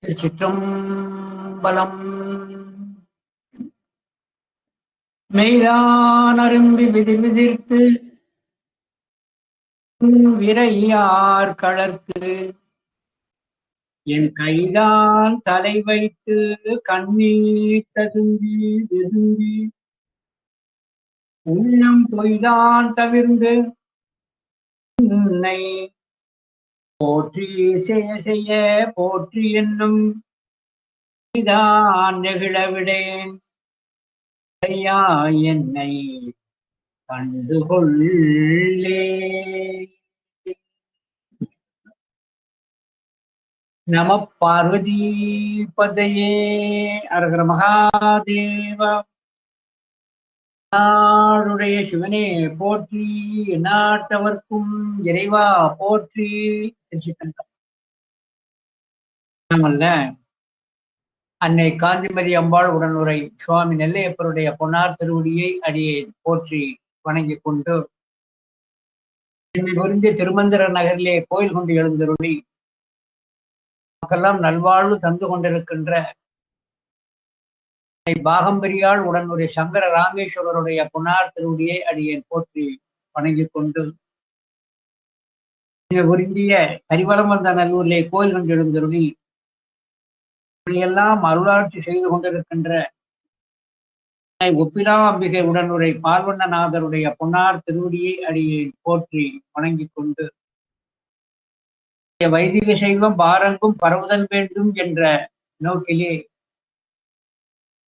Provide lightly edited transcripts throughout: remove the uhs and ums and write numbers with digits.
திருச்சிற்றம்பலம். மெய்தான் அரும்பி விதிர்த்து விரையார் கழற்கு என் கைதான் தலை வைத்து கண்ணீர் ததும்பி விரும்பி உள்ளம் பொய்தான் தவிர்ந்து உன்னை போற்றி செய்ய செய்ய போற்றி என்னும் தான் நெகிழவிடேன் ஐயா என்னை கண்டுகொள்ளே. நம பார்வதி பதையே. அரகர மகாதேவா. நாடுடைய சிவனே போற்றி, எந்நாட்டவர்க்கும் இறைவா போற்றி. நாமல்ல அன்னை காந்திமதி அம்பாள் உடனுரை சுவாமி நெல்லையப்பருடைய பொன்னார் திருவடியை அடியே போற்றி வணங்கிக் கொண்டு, என்னை புரிந்த திருமந்திர நகரிலே கோயில் கொண்டு எழுந்தருளி மக்கெல்லாம் நல்வாழ்வு தந்து கொண்டிருக்கின்ற பாகம்பரியாள் உடனுரை சங்கர ராமேஸ்வரருடைய பொன்னார் திருவடியை அடியேன் போற்றி வணங்கிக் கொண்டு, புரிந்திய ஹரிவலம் வந்த நல்லூரிலே கோயில் கொண்டு எழுந்தருளி எல்லாம் அருளாட்சி செய்து கொண்டிருக்கின்ற ஒப்பிலா அம்பிகை உடனுரை பார்வண்ணநாதருடைய பொன்னார் திருவடியை அடியேன் போற்றி வணங்கிக் கொண்டு, வைதிக சைவம் பாரங்கும் பரவுதல் வேண்டும் என்ற நோக்கிலே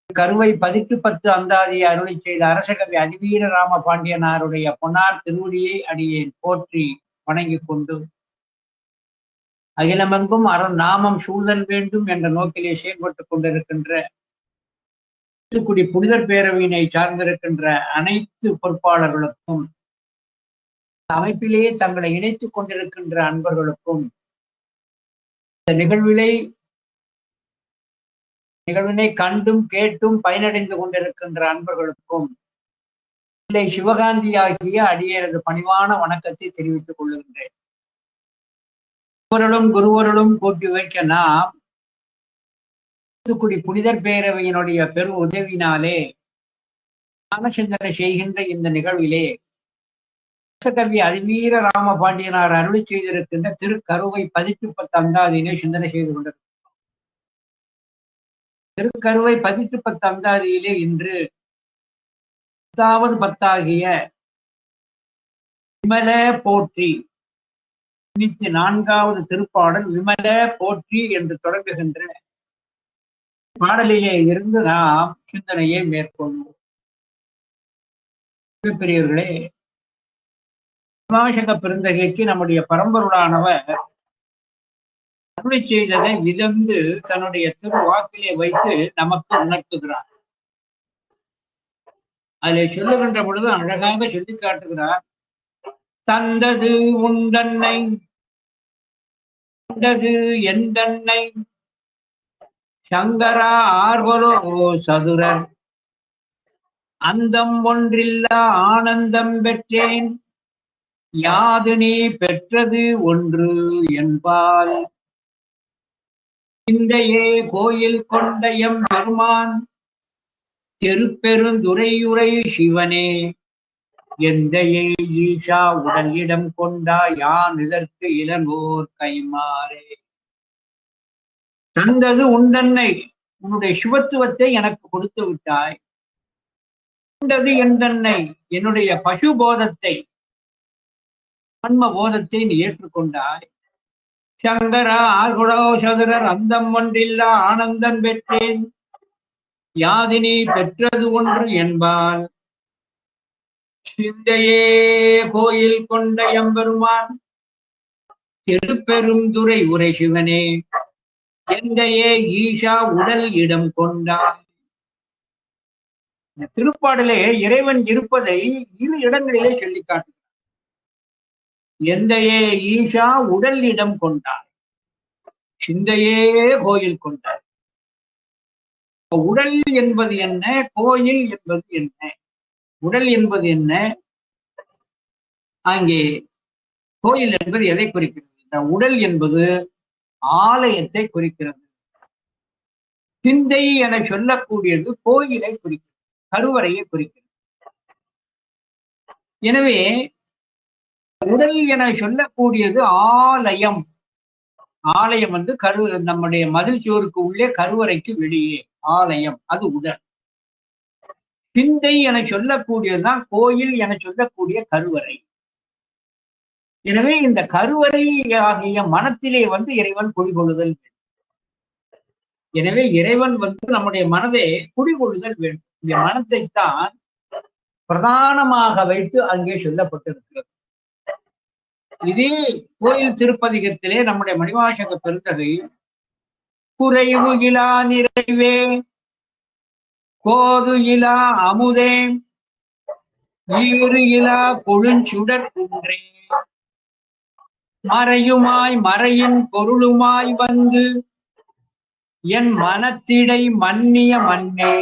கருவை 10 அந்தாதி அருளை செய்த அரசகவி அதிவீர ராம பாண்டியனாருடைய பொன்னார் திருவடியை அடியேன் போற்றி வணங்கிக் கொண்டு, அகிலமெங்கும் அரண் நாமம் சூழல் வேண்டும் என்ற நோக்கிலே செயல்பட்டுக் கொண்டிருக்கின்ற தூத்துக்குடி புனிதர் பேரவையினை சார்ந்திருக்கின்ற அனைத்து பொறுப்பாளர்களுக்கும், அமைப்பிலேயே தங்களை இணைத்துக் கொண்டிருக்கின்ற அன்பர்களுக்கும், இந்த நிகழ்வினை கண்டும் கேட்டும் பயனடைந்து கொண்டிருக்கின்ற அன்பர்களுக்கும் இல்லை சிவகாந்தி ஆகிய அடியேனது பணிவான வணக்கத்தை தெரிவித்துக் கொள்ளுகின்றேன். குருவர்களும் கூட்டி வைக்க நாம் தூத்துக்குடி புனிதர் பேரவையினுடைய பெரும் உதவினாலே ஞானசிந்தனை செய்கின்ற இந்த நிகழ்விலே அரசகவி அதிவீர ராம பாண்டியனார் அருளி செய்திருக்கின்ற திருக்கருவை 10 அந்தாதியினை சிந்தனை செய்து கொண்டிருக்கிறோம். திருக்கருவை 10 அந்தாதியிலே இன்று 10வது பத்தாகிய விமல போற்றி 4வது திருப்பாடல் விமல போற்றி என்று தொடங்குகின்ற பாடலிலே இருந்து நாம் சிந்தனையை மேற்கொள்வோம். பெரியவர்களே, சிவாசக பெருந்தகைக்கு நம்முடைய பரம்பொருளானவர் அருளை செய்ததை விதந்து தன்னுடைய திருவாக்கிலே வைத்து நமக்கு உணர்த்துகிறார். அதில் சொல்லுகின்ற பொழுது அழகாக சொல்லி காட்டுகிறார். தந்தது உண்டன்னை தந்தது எந்தன்னை சங்கரா ஆர்வலோ சதுரர் அந்தம் ஒன்றில்லா ஆனந்தம் பெற்றேன் யாது நீ பெற்றது ஒன்று என்பால் சிந்தையே கோயில் கொண்ட எம் பெருமான் திருப்பெருந்துறையுரை சிவனே எந்தையே ஈஷா உடல் இடம் கொண்டா யான் இதற்கு இளங்கோர் கைமாறே. தந்தது உண்டன்னை, உன்னுடைய சிவத்துவத்தை எனக்கு கொடுத்து விட்டாய். உண்டது எந்தன்னை, என்னுடைய பசு போதத்தை ஆன்ம போதத்தை நீ ஏற்றுக்கொண்டாய். சங்கரா ஆர்குடோ சதுரர் அந்தம் ஒன்றில்லா ஆனந்தம் பெற்றேன் யாதினி பெற்றது ஒன்று என்பால் சிந்தையே கோயில் கொண்ட எம்பெருமான் திருப்பெரும் துறை உரை சிவனே எந்தையே ஈஷா உடல் இடம் கொண்டான். இந்த திருப்பாடலே இறைவன் இருப்பதை 2 இடங்களிலே சொல்லி காட்டுகிறார். எந்தையே ஈஷா உடல் இடம் கொண்டான், சிந்தையே கோயில் கொண்டார். உடல் என்பது என்ன, கோயில் என்பது என்ன? உடல் என்பது என்ன, அங்கே கோயில் என்பது எதை குறிக்கிறது? இந்த உடல் என்பது ஆலயத்தை குறிக்கிறது. சிந்தை என சொல்லக்கூடியது கோயிலை குறிக்கும், கருவறையை குறிக்கும். எனவே உடல் என சொல்லக்கூடியது ஆலயம். ஆலயம் வந்து நம்முடைய மதில் சுவருக்கு உள்ளே, கருவறைக்கு வெளியே ஆலயம், அது உடல். சிந்தை என சொல்லக்கூடியதுதான் கோயில் என சொல்லக்கூடிய கருவறை. எனவே இந்த கருவறை ஆகிய மனத்திலே வந்து இறைவன் குடிகொள்ளுதல் வேண்டும். எனவே இறைவன் வந்து நம்முடைய மனதை குடிகொள்ளுதல் வேண்டும். இந்த மனத்தைத்தான் பிரதானமாக வைத்து அங்கே சொல்லப்பட்டிருக்கிறது. இதே கோயில் திருப்பதிகத்திலே நம்முடைய மணிவாசக பெருந்தகை குறைவு இலா நிறைவே கோது இலா அமுதே ஈறு இலா கொழுஞ்சுடர் குன்றே மறையுமாய் மறையின் பொருளுமாய் வந்து என் மனத்திடை மன்னிய மன்னே,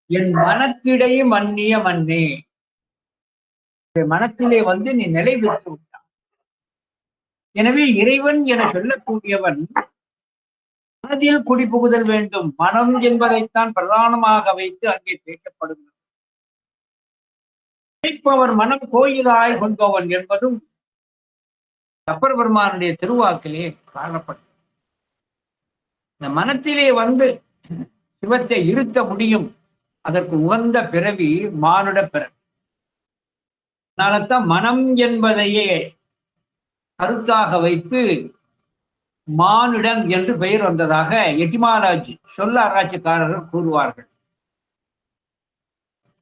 என் மனத்திடை மன்னிய மன்னே. மனத்திலே வந்து நீ நிலை பெற்று விட்டான். எனவே இறைவன் என சொல்லக்கூடியவன் மனதில் குடிபுகுதல் வேண்டும். மனம் என்பதைத்தான் பிரதானமாக வைத்து அங்கே பேசப்படுகிறது. நினைப்பவர் மனம் கோயிலாய் கொண்டவன் என்பதும் அப்பர் பெருமானுடைய திருவாக்கிலே காணப்பட்டது. இந்த மனத்திலே வந்து சிவத்தை இருத்த முடியும். அதற்கு உகந்த பிறவி மானுட பிறவி. அதனால்தான் மனம் என்பதையே கருத்தாக வைத்து மானுடம் என்று பெயர் வந்ததாக எட்டிமாலாஜி சொல்ல ஆராய்ச்சிக்காரர்கள் கூறுவார்கள்.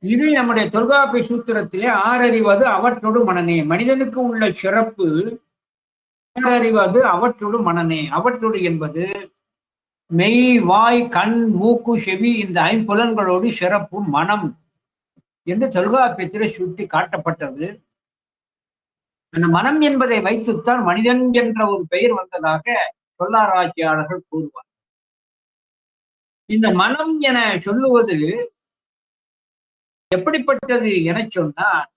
இது நம்முடைய தொல்காப்பிய சூத்திரத்திலே ஆறறிவது அவற்றோடு மனநே. மனிதனுக்கு உள்ள சிறப்பு ஆறறிவது அவற்றோடு மனநே. அவற்றோடு என்பது மெய், வாய், கண், மூக்கு, செவி, இந்த ஐம்புலன்களோடு சிறப்பு மனம் என்று தொல்காப்பியத்திலே சுட்டி காட்டப்பட்டது. அந்த மனம் என்பதை வைத்துத்தான் மனிதன் என்ற ஒரு பெயர் வந்ததாக சொல்லாராய்ச்சியாளர்கள் கூறுவார். இந்த மனம் என சொல்லுவது எப்படிப்பட்டது என சொன்னால்,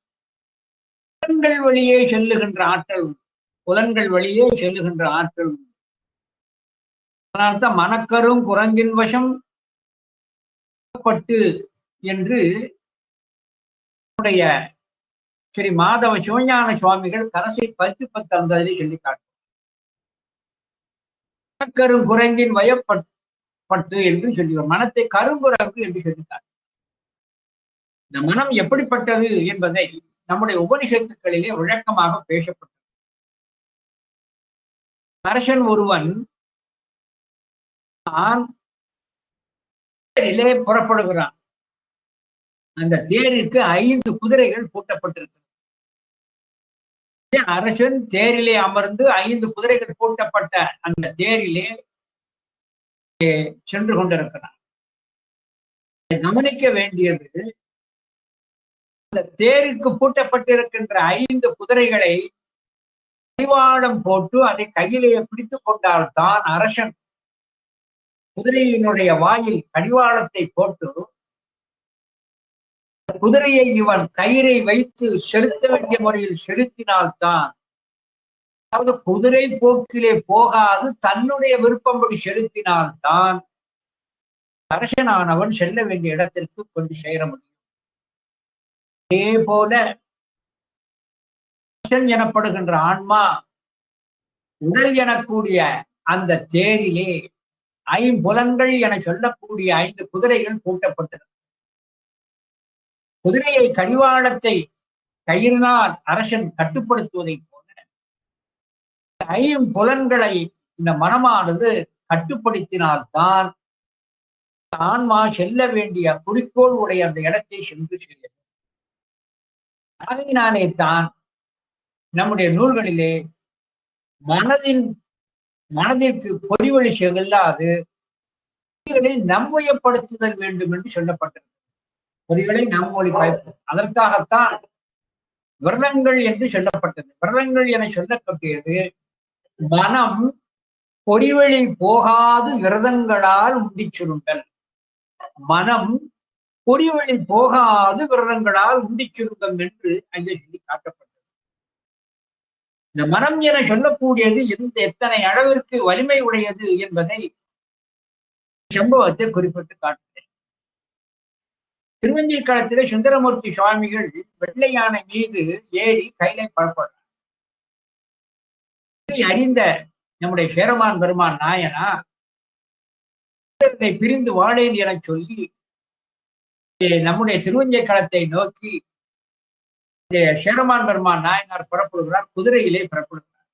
புலன்கள் வழியே செல்லுகின்ற ஆற்றல், புலன்கள் வழியே செல்லுகின்ற ஆற்றல். அதனால்தான் மனக்கரும் குரங்கின் வசம் பட்டு என்று ஸ்ரீ மாதவ சிவஞான சுவாமிகள் கரசை 10:10 சொல்லி காட்டும். மனக்கரும் குரங்கின் வயப்பட்டு என்று சொல்லுவார். மனத்தை கருங்குரங்கு என்று சொல்லித்தார். இந்த மனம் எப்படிப்பட்டது என்பதை நம்முடைய உபனிஷத்துக்களிலே விளக்கமாக பேசப்பட்டது. அரசன் ஒருவன் தேரிலே புறப்படுகிறான். அந்த தேருக்கு 5 குதிரைகள் பூட்டப்பட்டிருக்கிறது. அரசன் தேரிலே அமர்ந்து 5 குதிரைகள் பூட்டப்பட்ட அந்த தேரிலே சென்று கொண்டிருக்கிறான். கவனிக்க வேண்டியது, அந்த தேருக்கு பூட்டப்பட்டிருக்கின்ற 5 குதிரைகளை கடிவாளம் போட்டு அதை கையிலே பிடித்துக் கொண்டால்தான் அரசன் குதிரையினுடைய வாயில் கடிவாளத்தை போட்டு குதிரையை இவன் கயிறை வைத்து செலுத்த வேண்டிய முறையில் செலுத்தினால்தான், அதாவது குதிரை போக்கிலே போகாது தன்னுடைய விருப்பம்படி செலுத்தினால்தான் அரசனானவன் செல்ல வேண்டிய இடத்திற்கு கொண்டு சேர முடியும். அதே போல அரசன் எனப்படுகின்ற ஆன்மா உடல் எனக்கூடிய அந்த தேரிலே 5 புலன்கள் என சொல்லக்கூடிய 5 குதிரைகள் பூட்டப்பட்டது. குதிரையை கடிவாளத்தை கயிறினால் அரசன் கட்டுப்படுத்துவதை போல 5 புலன்களை இந்த மனமானது கட்டுப்படுத்தினால்தான் ஆன்மா செல்ல வேண்டிய குறிக்கோள் உடைய அந்த இடத்தை சென்று செல்லும். அதனாலே தான் நம்முடைய நூல்களிலே மனதிற்கு பொறிவழி செல்லாது பொறிகளை நம்வயப்படுத்துதல் வேண்டும் என்று சொல்லப்பட்டது. பொறிகளை நம்வழி பயப்படும். அதற்காகத்தான் விரதங்கள் என்று சொல்லப்பட்டது. விரதங்கள் என சொல்லப்பட்டது மனம் பொறிவழி போகாது விரதங்களால் உண்டி சுருங்கல். மனம் பொறிவழி போகாது விரதங்களால் உண்டி சுருங்கம் என்று அங்கே சொல்லி காட்டப்பட்டது. இந்த மனம் என சொல்லக்கூடியது எத்தனை அளவிற்கு வலிமை உடையது என்பதை சம்பவத்தை குறிப்பிட்டு காட்டுகிறேன். திருவஞ்சிக்காலத்திலே சுந்தரமூர்த்தி சுவாமிகள் வெள்ளை யானை மீது ஏறி கையிலை புறப்படுறார். அறிந்த நம்முடைய சேரமான் பெருமான் நாயனா பிரிந்து வாழேன் என சொல்லி நம்முடைய திருவஞ்சைக்களத்தை நோக்கி சேரமான் பெருமான் நாயனார் புறப்படுகிறார். குதிரையிலே புறப்படுகிறார்.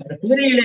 அந்த குதிரையிலே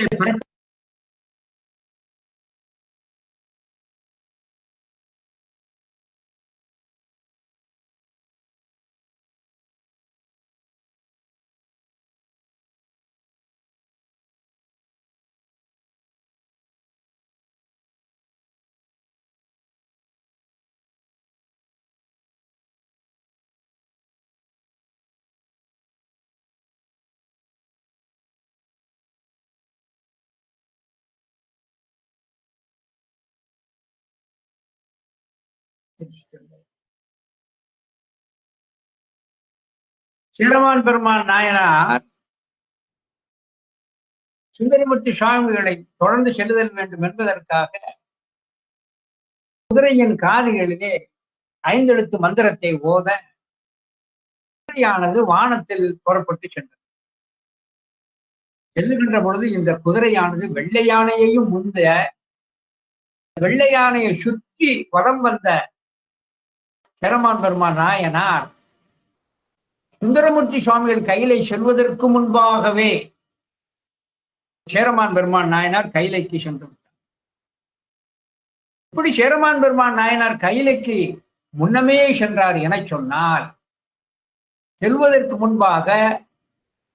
சேரமான் பெருமான் நாயனார் சுந்தரமூர்த்தி சுவாமிகளை தொடர்ந்து செல்லுதல் வேண்டும் என்பதற்காக குதிரையின் காதுகளிலே 5 எழுத்து மந்திரத்தை ஓத குதிரையானது வானத்தில் புறப்பட்டு சென்றது. செல்லுகின்ற பொழுது இந்த குதிரையானது வெள்ளை யானையையும் முந்த வெள்ளை யானையை சுற்றி வலம் வந்த சேரமான் பெருமான் நாயனார் சுந்தரமூர்த்தி சுவாமிகள் கையிலை செல்வதற்கு முன்பாகவே சேரமான் பெருமான் நாயனார் கையிலைக்கு சென்று விட்டார். இப்படி சேரமான் பெருமான் நாயனார் கையிலைக்கு முன்னமே சென்றார் என சொன்னால் செல்வதற்கு முன்பாக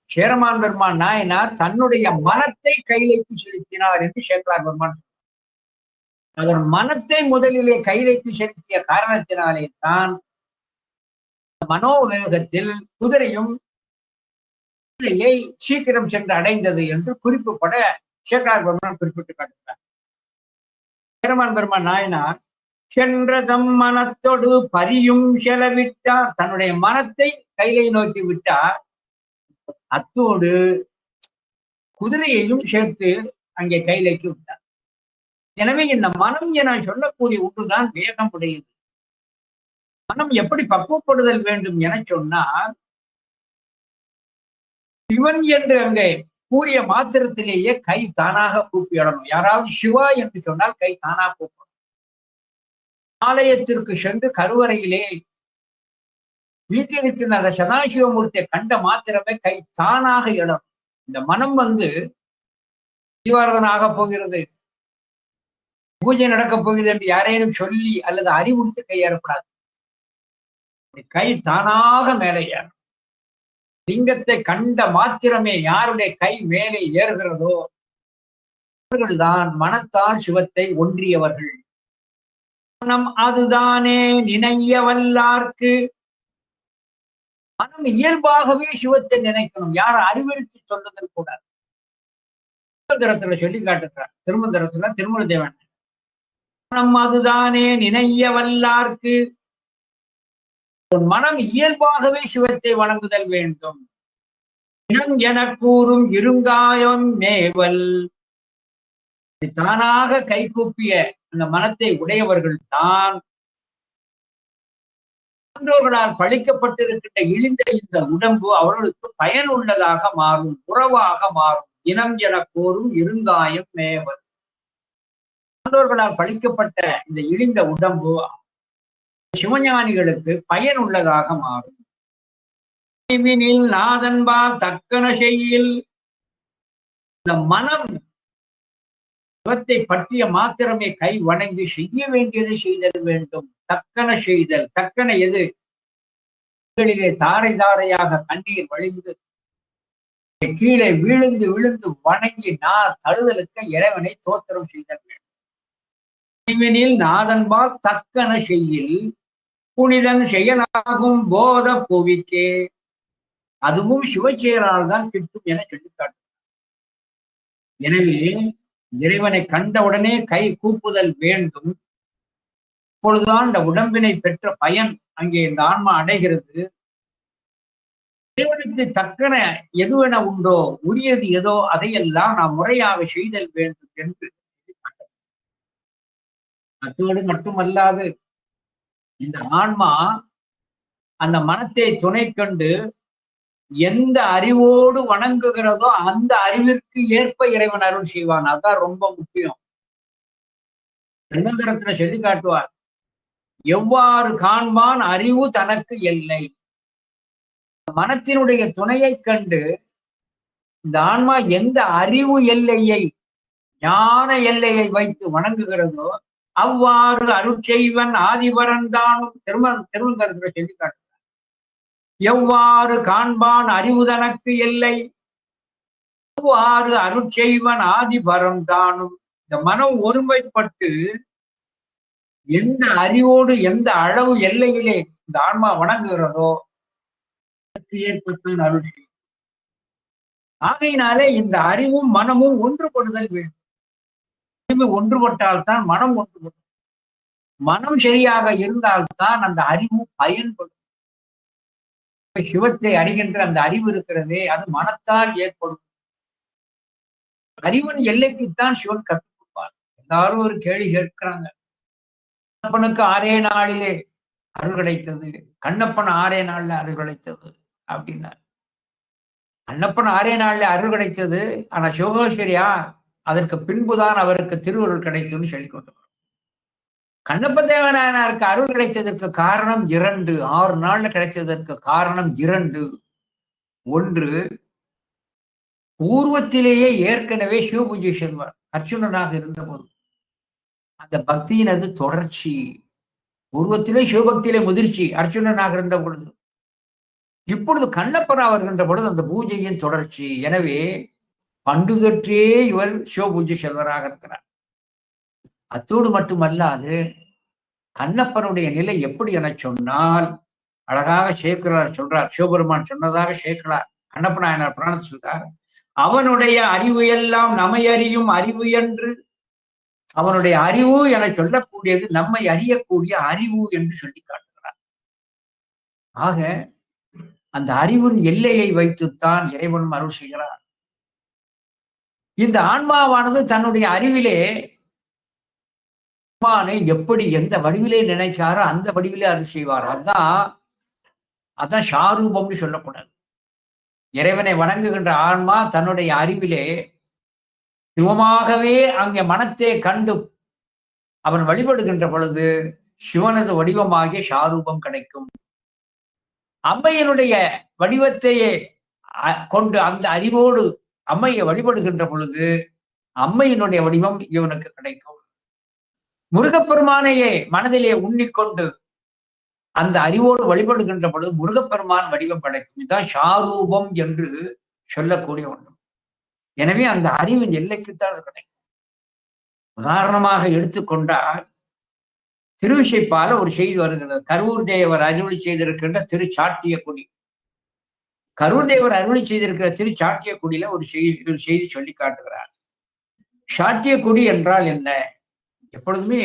சேரமான் பெருமான் நாயனார் தன்னுடைய மனத்தை கையிலைக்கு செலுத்தினார் என்று சேரமான் பெருமான் அவர் மனத்தை முதலிலே கையிலைக்கு செலுத்திய காரணத்தினாலே தான் மனோவேகத்தில் குதிரையும் குதிரையை சீக்கிரம் சென்று அடைந்தது என்று குறிப்புப்பட சேக்கலார் பெருமான் குறிப்பிட்டு காட்டுகிறார். சேரமான் பெருமான் நாயனார் சென்றதம் மனத்தோடு பரியும் செலவிட்டார். தன்னுடைய மனத்தை கையிலை நோக்கி விட்டார். அத்தோடு குதிரையையும் சேர்த்து அங்கே கையிலைக்கு விட்டார். எனவே இந்த மனம் என சொல்லக்கூடிய ஒன்றுதான் வேகம் உடையது. மனம் எப்படி பக்குவப்படுதல் வேண்டும் என சொன்னால் சிவன் என்று அங்கே கூறிய மாத்திரத்திலேயே கை தானாக கூப்பிடணும். யாராவது சிவா என்று சொன்னால் கை தானாக கூப்பிடணும். ஆலயத்திற்கு சென்று கருவறையிலே வீட்டில் இருக்கின்ற அந்த சதாசிவமூர்த்தியை கண்ட மாத்திரமே கை தானாக எழணும். இந்த மனம் தீவாரதன் ஆகப் போகிறது, பூஜை நடக்கப் போகிறது என்று யாரேனும் சொல்லி அல்லது அறிவுறுத்தி கையேறப்படாது. கை தானாக மேலே ஏறும். லிங்கத்தை கண்ட மாத்திரமே யாருடைய கை மேலே ஏறுகிறதோ அவர்கள்தான் மனத்தால் சிவத்தை ஒன்றியவர்கள். மனம் அதுதானே நினைய வல்லார்க்கு. மனம் இயல்பாகவே சிவத்தை நினைக்கணும். யாரும் அறிவுறுத்தி சொல்லுதல் கூடாது. திருமந்திரத்துல சொல்லி காட்டுகிறார். திருமந்திரத்துல திருமண தேவன் மனம் அதுதானே நினைய வல்லார்க்கு. மனம் இயல்பாகவே சிவத்தை வணங்குதல் வேண்டும். இனம் என கூறும் இருங்காயம் மேவல். தானாக கைகூப்பிய அந்த மனத்தை உடையவர்கள் தான் சான்றோர்களால் பழிக்கப்பட்டிருக்கின்ற இழிந்த இந்த உடம்பு அவர்களுக்கு பயனுள்ளதாக மாறும், உறவாக மாறும். இனம் என கூறும் இருங்காயம் மேவல். சான்றோர்களால் பழிக்கப்பட்ட இந்த இழிந்த உடம்பு சிவஞானிகளுக்கு பயனுள்ளதாக மாறும். நாதன்பால் தக்கன செய்யில். இந்த மனம் சிவத்தை பற்றிய மாத்திரமே கை வணங்கி செய்ய வேண்டியதை செய்தல் வேண்டும். தக்கன செய்தல். தக்கன எது? தாரை தாரையாக கண்ணீர் வழிந்து கீழே விழுந்து விழுந்து வணங்கி தழுதலுக்கு இறைவனை தோத்திரம் செய்தல் வேண்டும். நாதன்பால் தக்கன செய்யில் புனிதன் செயலாகும் போத புவிக்கே. அதுவும் சிவச்செயலால் தான் கிட்டும் என சொல்லிக்காட்டு. எனவே இறைவனை கண்டவுடனே கை கூப்புதல் வேண்டும். இப்பொழுதுதான் இந்த உடம்பினை பெற்ற பயன் அங்கே இந்த ஆன்மா அடைகிறது. இறைவனுக்கு தக்கன எதுவென உண்டோ, உரியது ஏதோ அதையெல்லாம் நாம் முறையாக செய்தல் வேண்டும் என்று அத்தோடு மட்டுமல்லாது இந்த ஆன்மா அந்த மனத்தை துணை கண்டு எந்த அறிவோடு வணங்குகிறதோ அந்த அறிவிற்கு ஏற்ப இறைவன் அருள் செய்வான். அதான் ரொம்ப முக்கியம். திருமந்திரத்துல சொல்லி காட்டுவார், எவ்வாறு காண்பான் அறிவு தனக்கு எல்லை. மனத்தினுடைய துணையை கண்டு இந்த ஆன்மா எந்த அறிவு எல்லையை, ஞான எல்லையை வைத்து வணங்குகிறதோ அவ்வாறு அருட்செய்வன் ஆதிபரந்தானும் திருமந்திரத்துல சொல்லி காட்டுவார். எவ்வாறு காண்பான் அறிவு தனக்கு எல்லை, எவ்வாறு அருட்செய்வன் ஆதிபரந்தானும். இந்த மனம் ஒருமைப்பட்டு எந்த அறிவோடு எந்த அளவு எல்லையிலே இந்த ஆன்மா வணங்குகிறதோ ஏற்பட்டு அருள் செய்யும். ஆகையினாலே இந்த அறிவும் மனமும் ஒன்றுபடுதல் வேண்டும். அறிவு ஒன்றுபட்டால்தான் மனம் ஒன்றுபடும். மனம் சரியாக இருந்தால்தான் அந்த அறிவு பயன்படும். சிவத்தை அறிகின்ற அந்த அறிவு இருக்கிறதே, அது மனத்தால் ஏற்படும். அறிவன் எல்லைக்குத்தான் சிவன் கற்றுக் கொடுப்பார். எல்லாரும் ஒரு கேள்வி கேட்கிறாங்க, கண்ணப்பனுக்கு 6 நாளிலே அருள் கிடைத்தது, கண்ணப்பன் 6 நாள்ல அருள் கிடைத்தது அப்படின்னார். கண்ணப்பன் 6 நாள்ல அருள் கிடைத்தது. ஆனா சிவகோஸ்வரியா அதற்கு பின்புதான் அவருக்கு திருவருள் கிடைத்ததுன்னு சொல்லிக் கொண்டு கண்ணப்ப தேவநாயனாருக்கு அருள் கிடைத்ததற்கு காரணம் 2. 6 நாள்ல கிடைச்சதற்கு காரணம் 2. 1, பூர்வத்திலேயே ஏற்கனவே சிவபூஜை செல்வார் அர்ச்சுனனாக இருந்தபோது. அந்த பக்தியினது தொடர்ச்சி. பூர்வத்திலே சிவபக்தியிலே முதிர்ச்சி அர்ச்சுனனாக இருந்த பொழுது. இப்பொழுது கண்ணப்பனாக வருகின்ற பொழுது அந்த பூஜையின் தொடர்ச்சி. எனவே பண்டுதற்றே இவர் சிவபூஜை செல்வராக இருக்கிறார். அத்தோடு மட்டுமல்லாது கண்ணப்பனுடைய நிலை எப்படி என சொன்னால், அழகாக சேக்கிழார் சொல்றார், சிவபெருமான் சொன்னதாக சேக்கிழார் கண்ணப்ப நாயனார் புராணத்தில் சொல்றார், அவனுடைய அறிவு எல்லாம் நம்மை அறியும் அறிவு என்று. அவனுடைய அறிவு என சொல்லக்கூடியது நம்மை அறியக்கூடிய அறிவு என்று சொல்லி காட்டுகிறார். ஆக அந்த அறிவின் எல்லையை வைத்துத்தான் இறைவன் அருள் செய்கிறார். இந்த ஆன்மாவானது தன்னுடைய அறிவிலே எப்படி எந்த வடிவிலே நினைச்சாரோ அந்த வடிவிலே அருள் செய்வார். அதான் ஷாரூபம்னு சொல்லக்கூடாது. இறைவனை வணங்குகின்ற ஆன்மா தன்னுடைய அறிவிலே சிவமாகவே அங்கே மனத்தை கண்டு அவன் வழிபடுகின்ற பொழுது சிவனது வடிவமாகிய ஷாரூபம் கிடைக்கும். அம்மையினுடைய வடிவத்தையே கொண்டு அந்த அறிவோடு அம்மையை வழிபடுகின்ற பொழுது அம்மையினுடைய வடிவம் இவனுக்கு கிடைக்கும். முருகப்பெருமானையே மனதிலே உண்ணிக்கொண்டு அந்த அறிவோடு வழிபடுகின்ற பொழுது முருகப்பெருமான் வடிவம் கிடைக்கும். இதுதான் ஷாரூபம் என்று சொல்லக்கூடிய ஒன்று. எனவே அந்த அறிவின் எல்லைக்குத்தான் அது கிடைக்கும். உதாரணமாக எடுத்துக்கொண்டால் திருவிசைப்பால ஒரு செய்தி வருகிறது. கரூர் தேவர் அருளி செய்திருக்கின்ற திருச்சாட்டிய கொடி. கரூர் தேவர் அருளி செய்திருக்கிற திருச்சாட்டிய கொடியில ஒரு செய்தி சொல்லி காட்டுகிறார். சாட்டிய கொடி என்றால் என்ன? எப்பொழுதுமே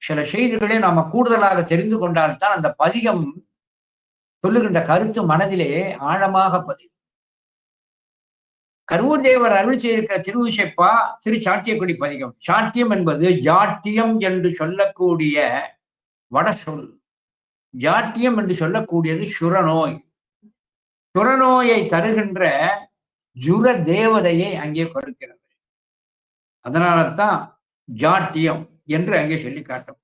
சில செய்திகளை நாம கூடுதலாக தெரிந்து கொண்டால்தான் அந்த பதிகம் சொல்லுகின்ற கருத்து மனதிலே ஆழமாக பதிவு. கரூர் தேவர் அருள் செய்திருக்கிற திருவிசைப்பா திருச்சாட்டியக்குடி பதிகம். சாட்டியம் என்பது ஜாட்டியம் என்று சொல்லக்கூடிய வட சொல். ஜாட்டியம் என்று சொல்லக்கூடியது சுரநோய். சுரநோயை தருகின்ற ஜுர தேவதையை அங்கே கொடுக்கிறது. அதனால்தான் ஜாட்டியம் என்று அங்கே சொல்லி காட்டும்.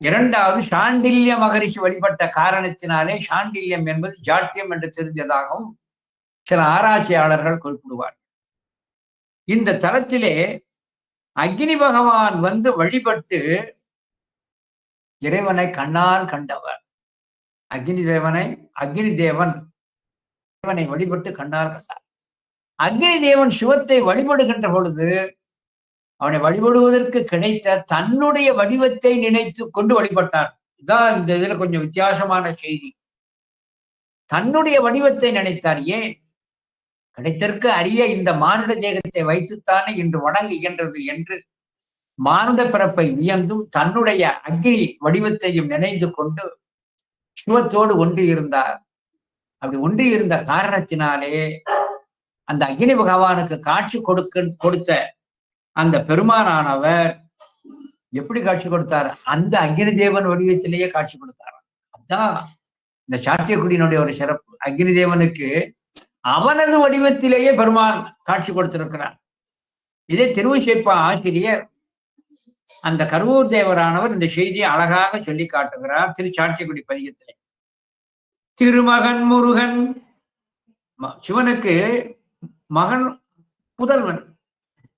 2வது சாண்டில்ய மகரிஷி வழிபட்ட காரணத்தினாலே சாண்டில்யம் என்பது ஜாட்டியம் என்று தெரிந்ததாகவும் சில ஆராய்ச்சியாளர்கள் குறிப்பிடுவார். இந்த தலத்திலே அக்னி பகவான் வந்து வழிபட்டு இறைவனை கண்ணால் கண்டவர். அக்னி தேவன் இறைவனை வழிபட்டு கண்ணால் கண்டார். அக்னி தேவன் சிவத்தை வழிபடுகின்ற பொழுது அவனை வழிபடுவதற்கு கிடைத்த தன்னுடைய வடிவத்தை நினைத்து கொண்டு வழிபட்டார். இதான் இந்த இதுல கொஞ்சம் வித்தியாசமான செய்தி. தன்னுடைய வடிவத்தை நினைத்தார். ஏன்? கிடைத்திருக்க அரிய இந்த மானுட தேகத்தை வைத்துத்தானே இன்று வணங்குகின்றது என்று மானுட பிறப்பை வியந்தும் தன்னுடைய அக்னி வடிவத்தையும் நினைந்து கொண்டு சிவத்தோடு ஒன்று இருந்தார். அப்படி ஒன்று இருந்த காரணத்தினாலே அந்த அக்னி பகவானுக்கு காட்சி கொடுத்த அந்த பெருமானானவர் எப்படி காட்சி கொடுத்தார்? அந்த அக்னி தேவன் வடிவத்திலேயே காட்சி கொடுத்தார். அதான் இந்த சாட்டியக்குடியினுடைய ஒரு சிறப்பு. அக்னி தேவனுக்கு அவனது வடிவத்திலேயே பெருமான் காட்சி கொடுத்திருக்கிறார். இதே திருவிசைப்பா ஆசிரியர் அந்த கருவூர் தேவரானவர் இந்த செய்தியை அழகாக சொல்லி காட்டுகிறார் திருச்சாட்டியக்குடி பதிகத்திலே. திருமகன் முருகன், சிவனுக்கு மகன் புதல்வன்.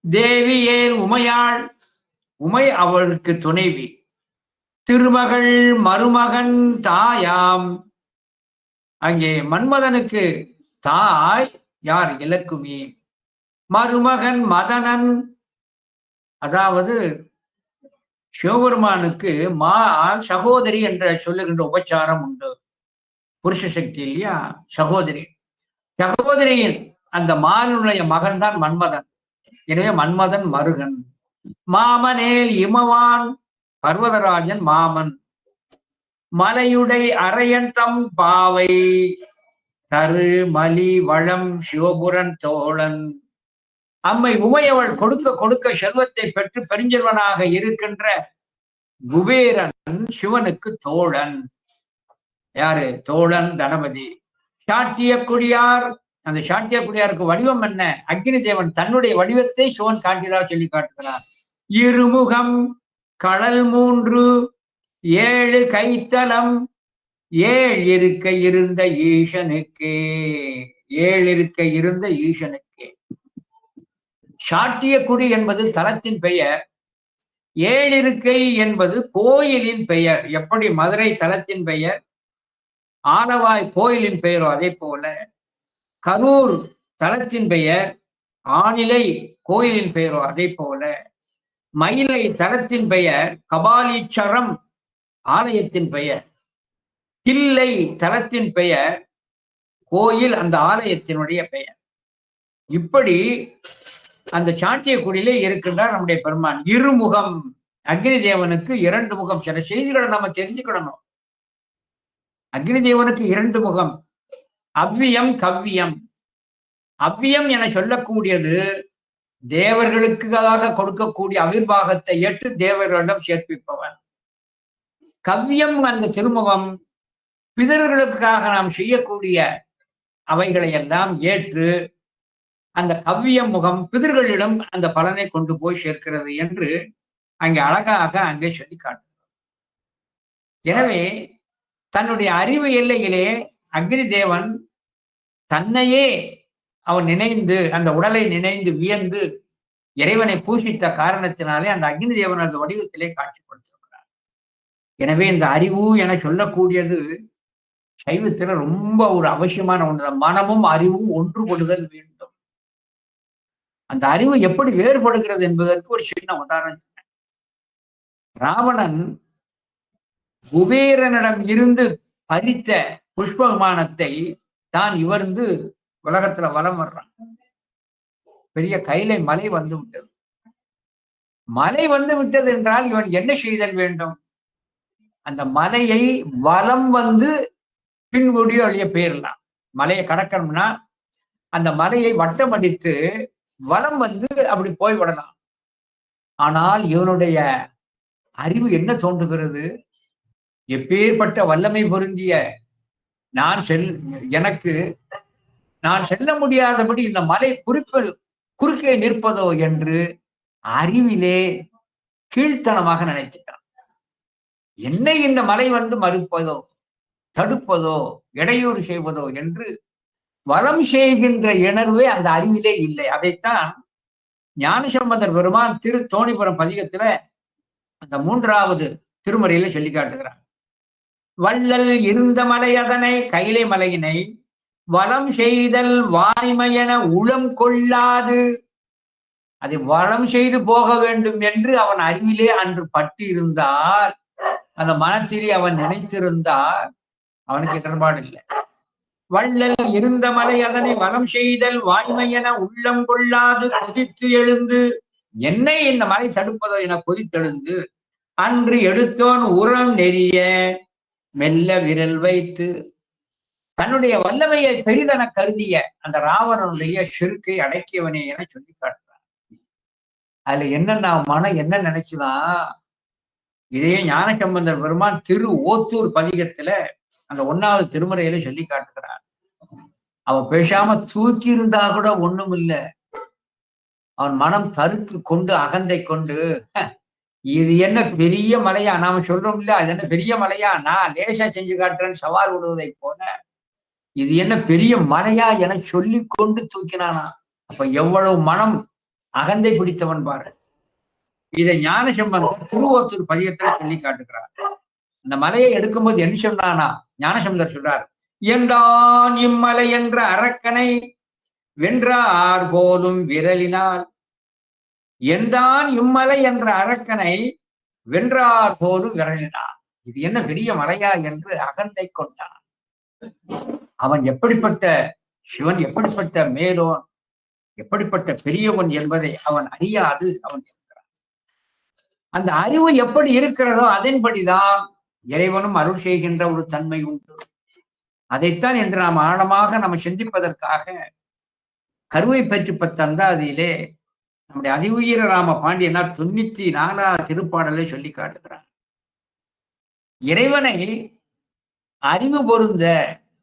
தேவியேல் உமையாள், உமை அவளுக்கு துணைவி. திருமகள் மருமகன் தாயாம், அங்கே மன்மதனுக்கு தாய் யார்? இலக்குமி. மருமகன் மதனன், அதாவது சிவபெருமானுக்கு சகோதரி என்ற சொல்லுகின்ற உபச்சாரம் உண்டு. புருஷ சக்தி இல்லையா, சகோதரி. சகோதரியின் அந்த மாலுடைய மகன் தான் மன்மதன். எனவே மன்மதன் மருகன். மாமனேல் இமவான், பர்வதராஜன் மாமன். மலையுடை அரையன் தம் பாவை, தரு மலி வளம் சிவபுரன் தோழன். அம்மை உமையவள் கொடுக்க கொடுக்க செல்வத்தை பெற்று பெருஞ்செல்வனாக இருக்கின்ற குபேரன் சிவனுக்கு தோழன். யாரு? தோழன் தனபதி. சாட்டிய குடியார், அந்த சாட்டிய குடியாருக்கு வடிவம் என்ன? அக்னி தேவன் தன்னுடைய வடிவத்தை சிவன் காட்டினார் சொல்லி காட்டுகிறார். இருமுகம், கடல் 3, 7 கைத்தலம், 7 இருக்க இருந்த ஈசனுக்கே, 7 இருக்க இருந்த ஈசனுக்கே. சாட்டியக்குடி என்பது தலத்தின் பெயர். 7 இருக்கை என்பது கோயிலின் பெயர். எப்படி மதுரை தலத்தின் பெயர், ஆலவாய் கோயிலின் பெயரோ அதே போல கரூர் தலத்தின் பெயர், ஆனிலை கோயிலின் பெயரோ அதே போல மயிலை தலத்தின் பெயர் கபாலீச்சரம் ஆலயத்தின் பெயர். தில்லை தலத்தின் பெயர் கோயில், அந்த ஆலயத்தினுடைய பெயர். இப்படி அந்த சாட்டியக்குடியிலே இருக்கின்றார் நம்முடைய பெருமான். இருமுகம், அக்னி தேவனுக்கு 2 முகம். சில செய்திகளை நம்ம தெரிஞ்சுக்கணும். அக்னி தேவனுக்கு 2 முகம். அவ்வியம் கவ்வியம். அவ்வியம் என சொல்லக்கூடியது தேவர்களுக்காக கொடுக்கக்கூடிய அவிர்வாகத்தை ஏற்று தேவர்களிடம் சேர்ப்பிப்பவன். கவ்வியம் அந்த திருமுகம் பிதர்களுக்காக நாம் செய்யக்கூடிய அவைகளை எல்லாம் ஏற்று அந்த கவ்வியம் முகம் பிதர்களிடம் அந்த பலனை கொண்டு போய் சேர்க்கிறது என்று அங்கே அழகாக அங்கே சொல்லி காட்டுகிறார். எனவே தன்னுடைய அறிவு எல்லையிலே அக்னி தேவன் தன்னையே அவன் நினைந்து, அந்த உடலை நினைந்து வியந்து இறைவனை பூஷித்த காரணத்தினாலே அந்த அக்னி தேவன் அந்த வடிவத்திலே காட்சிப்படுத்திருக்கிறார். எனவே இந்த அறிவு என சொல்லக்கூடியது சைவத்தில் ரொம்ப ஒரு அவசியமான ஒன்று. மனமும் அறிவும் ஒன்றுபடுதல் வேண்டும். அந்த அறிவு எப்படி வேறுபடுகிறது என்பதற்கு ஒரு சின்ன உதாரணம். ராவணன் குபேரனிடம் இருந்து பறித்த புஷ்ப விமானத்தை தான் இவர்ந்து உலகத்துல வலம் வர்றான். பெரிய கைலை மலை வந்து விட்டது. மலை வந்து விட்டது என்றால் இவன் என்ன செய்தல் வேண்டும்? அந்த மலையை வலம் வந்து பின்கூடிய வழிய போயிடலாம். மலையை கடக்கணும்னா அந்த மலையை வட்டம் அடித்து வலம் வந்து அப்படி போய்விடலாம். ஆனால் இவனுடைய அறிவு என்ன தோன்றுகிறது? எப்பேற்பட்ட வல்லமை பொருந்திய நான் செல்ல முடியாதபடி இந்த மலை குறுக்கே நிற்பதோ என்று அறிவிலே கீழ்த்தனமாக நினைச்சிட்டான். என்னை இந்த மலை வந்து மறுப்பதோ, தடுப்பதோ, இடையூறு செய்வதோ என்று வலம் செய்கின்ற இணர்வே அந்த அறிவிலே இல்லை. அதைத்தான் ஞானசம்பந்தர் பெருமான் தோணிபுரம் பதிகத்துல அந்த 3வது திருமுறையில சொல்லி காட்டுகிறார். வள்ளல் இருந்த மலை அதனை, கைலை மலையினை வலம் செய்தல் வாய்மையென உளம் கொள்ளாது, அதை வலம் செய்து போக வேண்டும் என்று அவன் அறிவிலே அன்று பட்டு இருந்தால், அந்த மனத்திலே அவன் நினைத்திருந்தால் அவனுக்கு இடர்பாடு இல்லை. வள்ளல் இருந்த மலை அதனை வலம் செய்தல் வாய்மையென உள்ளம் கொள்ளாது கொதித்து எழுந்து, என்னை இந்த மலை தடுப்பதோ என கொதித்தெழுந்து அன்று எடுத்தோன் உரம் நெறிய மெல்ல விரல் வைத்து, தன்னுடைய வல்லமையை பெரிதென கருதிய அந்த ராவணனுடைய செருக்கை அடக்கியவனே என சொல்லி காட்டுறான். அதுல என்னன்னா மனம் என்ன நினைச்சுதான், இதே ஞானசம்பந்தர் பெருமான் திரு ஓத்தூர் பதிகத்துல அந்த 1வது திருமுறையில சொல்லி காட்டுகிறார். அவன் பேசாம தூக்கி இருந்தா கூட ஒண்ணும் இல்லை, அவன் மனம் தருக்கு கொண்டு அகந்தை கொண்டு, இது என்ன பெரிய மலையா, நாம சொல்றோம் இல்ல, அது என்ன பெரிய மலையா, நான் லேசா செஞ்சு காட்டுறேன்னு சவால் விடுவதை போல இது என்ன பெரிய மலையா என சொல்லி கொண்டு தூக்கினானா. அப்ப எவ்வளவு மனம் அகந்தை பிடித்தவன் பாரு. இதை ஞானசம்பந்தர் திருவோத்தூர் பதிகத்தில் சொல்லி காட்டுகிறார். அந்த மலையை எடுக்கும்போது என்ன சொன்னானா ஞானசம்பந்தர் சொல்றார், என்றான் இம்மலை என்ற அரக்கனை வென்றார் போலும் விரலினால். என்றான் இம்மலை என்ற அரக்கனை வென்றார் போலும் விரலினார். இது என்ன பெரிய மலையா என்று அகந்தை கொண்டான். அவன் எப்படிப்பட்ட சிவன், எப்படிப்பட்ட மேலோன், எப்படிப்பட்ட பெரியவன் என்பதை அவன் அறியாது அவன் இருக்கிறான். அந்த அறிவு எப்படி இருக்கிறதோ அதன்படிதான் இறைவனும் அருள் செய்கின்ற ஒரு தன்மை உண்டு. அதைத்தான் என்று நாம் ஆழமாக நம்ம சிந்திப்பதற்காக கருவை பற்றி 10 நம்முடைய அதிஉயிர ராம பாண்டியனார் 94 திருப்பாடலை சொல்லி காட்டுகிறார். இறைவனை அறிவு பொருந்த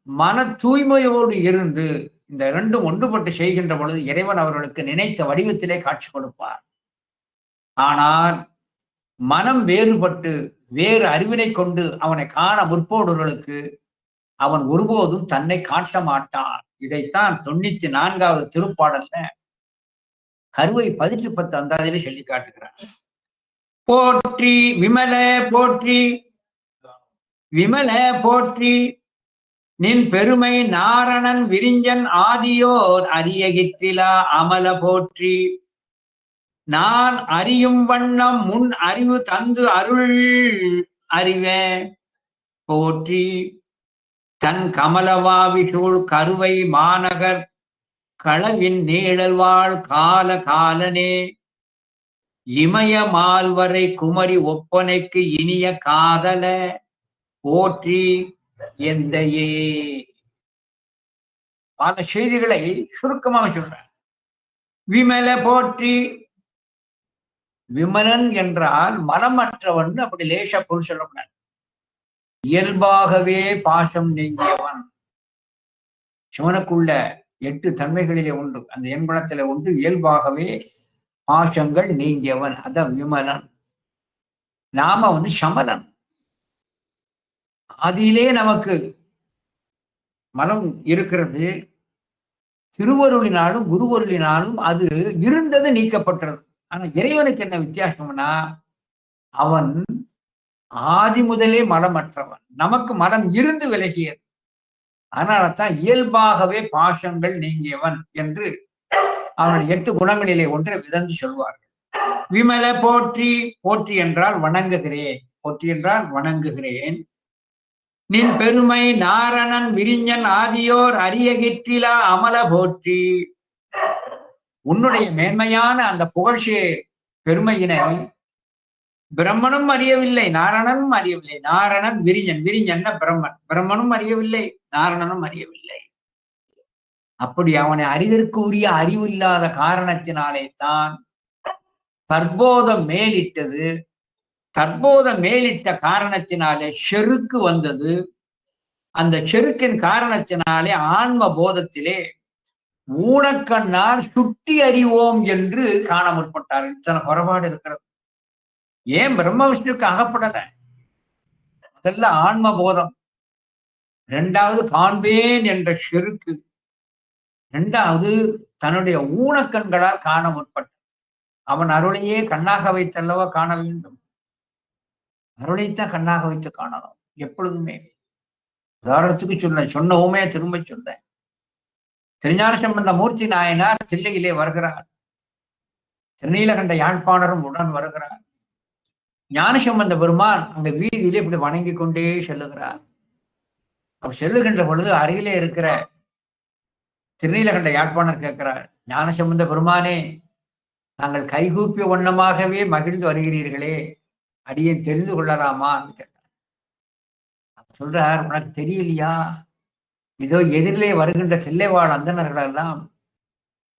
மன தூய்மையோடு இருந்து இந்த இரண்டும் ஒன்றுபட்டு செய்கின்ற பொழுது இறைவன் அவர்களுக்கு நினைத்த வடிவத்திலே காட்சி கொடுப்பார். ஆனால் மனம் வேறுபட்டு வேறு அறிவினை கொண்டு அவனை காண முற்போடுவர்களுக்கு அவன் ஒருபோதும் தன்னை காட்ட மாட்டான். இதைத்தான் 94வது திருப்பாடல்ல கருவை 10 அந்தாதிலே சொல்லி காட்டுகிறார். போற்றி விமல போற்றி, விமல போற்றி, நின் பெருமை நாரணன் விரிஞ்சன் ஆதியோர் அறியகிற்றிலா அமல போற்றி, நான் அறியும் வண்ணம் முன் அறிவு தந்து அருள் அறிவ போற்றி, தன் கமலவாவிசூழ் கருவை மாநகர் களவின் நீழல்வாழ் கால காலனே, இமய மால்வரை குமரி ஒப்பனைக்கு இனிய காதல போற்றி எந்தையே. பல செய்திகளை சுருக்கமாக சொல்றேன். விமல போற்றி, விமலன் என்றால் மலமற்றவன், அப்படி லேசா பொருள் சொல்லக்கூடாது. இயல்பாகவே பாசம் நீங்கியவன். சிவனுக்குள்ள 8 தன்மைகளிலே உண்டு, அந்த எண்பணத்திலே ஒன்று இயல்பாகவே பாசங்கள் நீங்கியவன், அதான் விமலன். நாம சமலன். ஆதியிலே நமக்கு மலம் இருக்கிறது, திருவருளினாலும் குருவருளினாலும் அது இருந்தது நீக்கப்பட்டது. ஆனா இறைவனுக்கு என்ன வித்தியாசம்னா, அவன் ஆதி முதலே மலமற்றவன், நமக்கு மலம் இருந்து விலகியது. அதனால்தான் இயல்பாகவே பாசங்கள் நீங்கியவன் என்று அவனுடைய 8 குணங்களிலே ஒன்றை விதந்து சொல்வார்கள். விமல போற்றி, போற்றி என்றால் வணங்குகிறேன், போற்றி என்றால் வணங்குகிறேன். நின் பெருமை நாரணன் விரிஞ்சன் ஆதியோர் அரியகிற்றிலா அமல போற்றி, உன்னுடைய மேன்மையான அந்த புகழ்ச்சியை பெருமையினை பிரம்மனும் அறியவில்லை, நாரணனும் அறியவில்லை. நாரணன் விரிஞ்சன், விரிஞ்சன் பிரம்மன், பிரம்மனும் அறியவில்லை, நாரணனும் அறியவில்லை. அப்படி அவனை அறிதற்கு உரிய அறிவு இல்லாத காரணத்தினாலே தான் தற்போதம் மேலிட்டது. தற்போதம் மேலிட்ட காரணத்தினாலே செருக்கு வந்தது. அந்த செருக்கின் காரணத்தினாலே ஆன்ம போதத்திலே ஊனக்கண்ணால் சுட்டி அறிவோம் என்று காண முற்பட்டார்கள். இத்தனை குறைபாடு இருக்கிறது. ஏன் பிரம்ம விஷ்ணுக்கு அகப்படல? முதல்ல ஆன்ம போதம், 2வது காண்பேன் என்ற செருக்கு, 2வது தன்னுடைய ஊனக்கண்களால் காண முற்பட்ட. அவன் அருளையே கண்ணாக வைத்தல்லவா காண வேண்டும். அருளைத்தான் கண்ணாக வைத்து காணணும் எப்பொழுதுமே. உதாரணத்துக்கு சொன்ன ஊமையை திரும்ப சொல்றேன். திருஞான சம்பந்த மூர்த்தி நாயனார் தில்லையிலே வருகிறார். திருநீலகண்ட யாழ்ப்பாணரும் உடன் வருகிறார். ஞானசம்பந்த பெருமான் அந்த வீதியிலே இப்படி வணங்கி கொண்டே செல்லுகிறார். அவர் செல்லுகின்ற பொழுது அருகிலே இருக்கிற திருநீலகண்ட யாழ்ப்பாணர் கேட்கிறார், ஞானசம்பந்த பெருமானே, நாங்கள் கைகூப்பிய வண்ணமாகவே மகிழ்ந்து வருகிறீர்களே, அடியேன் தெரிந்து கொள்ளலாமான்னு கேட்டார். சொல்றார், உனக்கு தெரியலையா? இதோ எதிரிலே வருகின்ற தில்லைவாழ் அந்தணர்கள் எல்லாம்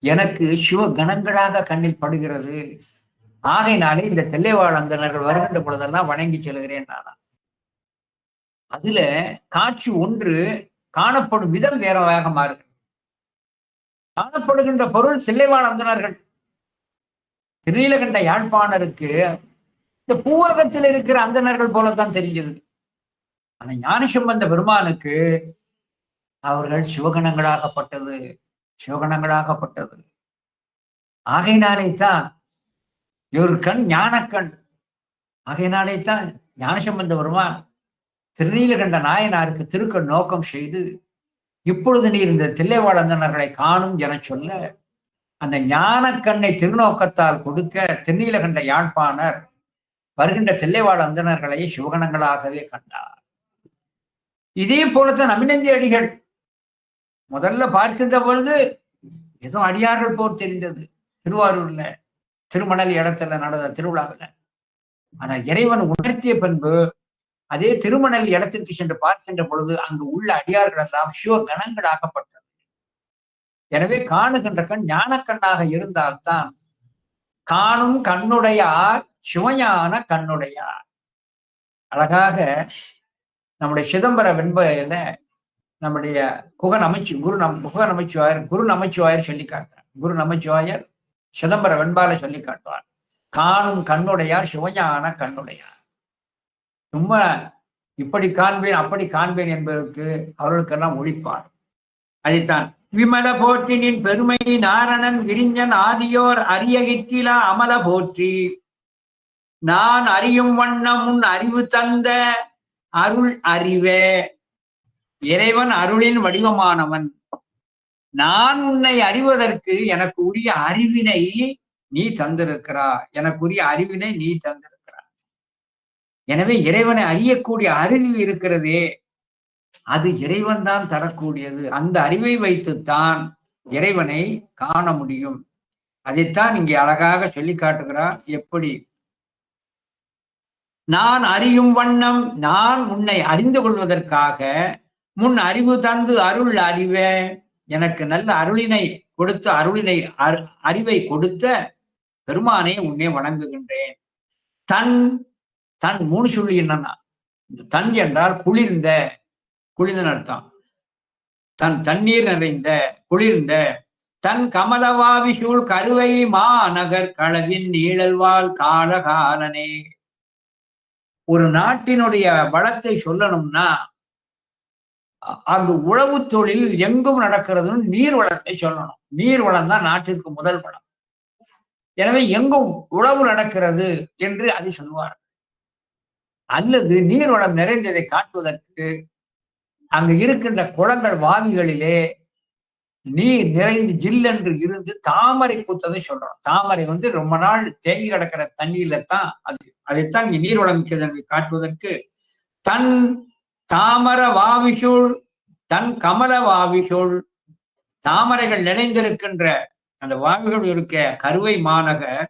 எனக்கு சிவ கணங்களாக கண்ணில் படுகிறது. ஆகையினாலே இந்த தில்லைவாழ் அந்தணர்கள் வருகின்ற பொழுதெல்லாம் வணங்கி செல்கிறேன் நானா. அதுல காட்சி ஒன்று காணப்படும் விதம் வேறவாக மாறுகிறது. காணப்படுகின்ற பொருள் தில்லைவாழ் அந்தணர்கள். திருநீலகண்ட யாழ்ப்பாணருக்கு இந்த பூவகத்தில் இருக்கிற அந்தணர்கள் போலத்தான் தெரிஞ்சது. ஆனா ஞானசம்பந்த பெருமானுக்கு அவர்கள் சிவகணங்களாகப்பட்டது, சிவகணங்களாகப்பட்டது. ஆகையினாலே தான் ஒரு கண் ஞானக்கண். ஆகையினாலே தான் ஞானசம்பந்த பெருமான் திருநீலகண்ட நாயனாருக்கு திருக்கண் நோக்கம் செய்து, இப்பொழுது நீர் இந்த தில்லைவாழ் அந்தணர்களை காணும் என சொல்ல, அந்த ஞான கண்ணை திருநோக்கத்தால் கொடுக்க திருநீலகண்ட யாழ்ப்பாணர் வருகின்ற தில்லைவாழ் அந்தணர்களை சிவகணங்களாகவே கண்டார். இதே போலத்தான் அமினந்தி அடிகள் முதல்ல பார்க்கின்ற பொழுது ஏதோ அடியார்கள் போர் தெரிந்தது திருவாரூர்ல திருமணல் இடத்துல நடந்த திருவிழாவில். ஆனா இறைவன் உணர்த்திய பண்பு அதே திருமணல் இடத்திற்கு சென்று பார்க்கின்ற பொழுது அங்கு உள்ள அடியார்கள் எல்லாம் சிவ கணங்களாகப்பட்டது. எனவே காணுகின்ற கண் ஞான கண்ணாக இருந்தால்தான் காணும் கண்ணுடையார் சிவஞான கண்ணுடையார். அழகாக நம்முடைய சிதம்பர வெண்பையில நம்முடைய குரு நமச்சிவாயர் சொல்லி காட்டுறார். குரு நமச்சிவாயர் சிதம்பர வெண்பால சொல்லி காட்டுவார். காணும் கண்ணுடையார் சிவஞான கண்ணுடையார். சும்மா இப்படி காண்பேன் அப்படி காண்பேன் என்பதற்கு அவர்களுக்கெல்லாம் ஒழிப்பார். அதைத்தான் விமல போற்றினின் பெருமை நாரணன் விரிஞ்சன் ஆதியோர் அரியகிற்றிலா அமல போற்றி நான் அறியும் வண்ணம் உன் அறிவு தந்த அருள் அறிவே. இறைவன் அருளின் வடிவமானவன். நான் உன்னை அறிவதற்கு எனக்கு உரிய அறிவினை நீ தந்திருக்கிறாய். எனக்குரிய அறிவினை நீ தந்திருக்கிறாய். எனவே இறைவனை அறியக்கூடிய அறிவு இருக்கிறதே, அது இறைவன் தான் தரக்கூடியது. அந்த அறிவை வைத்துத்தான் இறைவனை காண முடியும். அதைத்தான் இங்கே அழகாக சொல்லி காட்டுகிறார். எப்படி? நான் அறியும் வண்ணம், நான் உன்னை அறிந்து கொள்வதற்காக முன் அறிவு தந்து அருள் அறிவே, எனக்கு நல்ல அருளினை கொடுத்த அறிவை கொடுத்த பெருமானே உன்னை வணங்குகின்றேன். தன் தன் மூணு சொல்லி என்னன்னா, தன் என்றால் குளிர்ந்த, குளிர்ந்த அர்த்தம். தன் தண்ணீர் நிறைந்த குளிர்ந்த தன் கமலவாவிசூழ் கருவை மாநகர் களவின் நீழல்வாள் காலகாலனே. ஒரு நாட்டினுடைய வளத்தை சொல்லணும்னா அங்கு உழவு தொழில் எங்கும் நடக்கிறதுன்னு நீர் வளத்தை சொல்லணும். நீர் வளம் தான் நாட்டிற்கு முதல் வளம். எனவே எங்கும் உழவு நடக்கிறது என்று அதை சொல்வார். அல்லது நீர்வளம் நிறைந்ததை காட்டுவதற்கு அங்கு இருக்கின்ற குளங்கள் வாவிகளிலே நீர் நிறைந்து ஜில்லென்று இருந்து தாமரை பூத்ததை சொல்றோம். தாமரை ரொம்ப நாள் தேங்கி கிடக்கிற தண்ணியில தான் அது. அதைத்தான் இங்க நீர்வளம் மிக்கதை காட்டுவதற்கு தன் தாமர வாவிசூழ் தன் கமல வாவிசூழ் தாமரைகள் நிறைந்திருக்கின்ற அந்த வாவிகள் இருக்க கருவை மாநகர்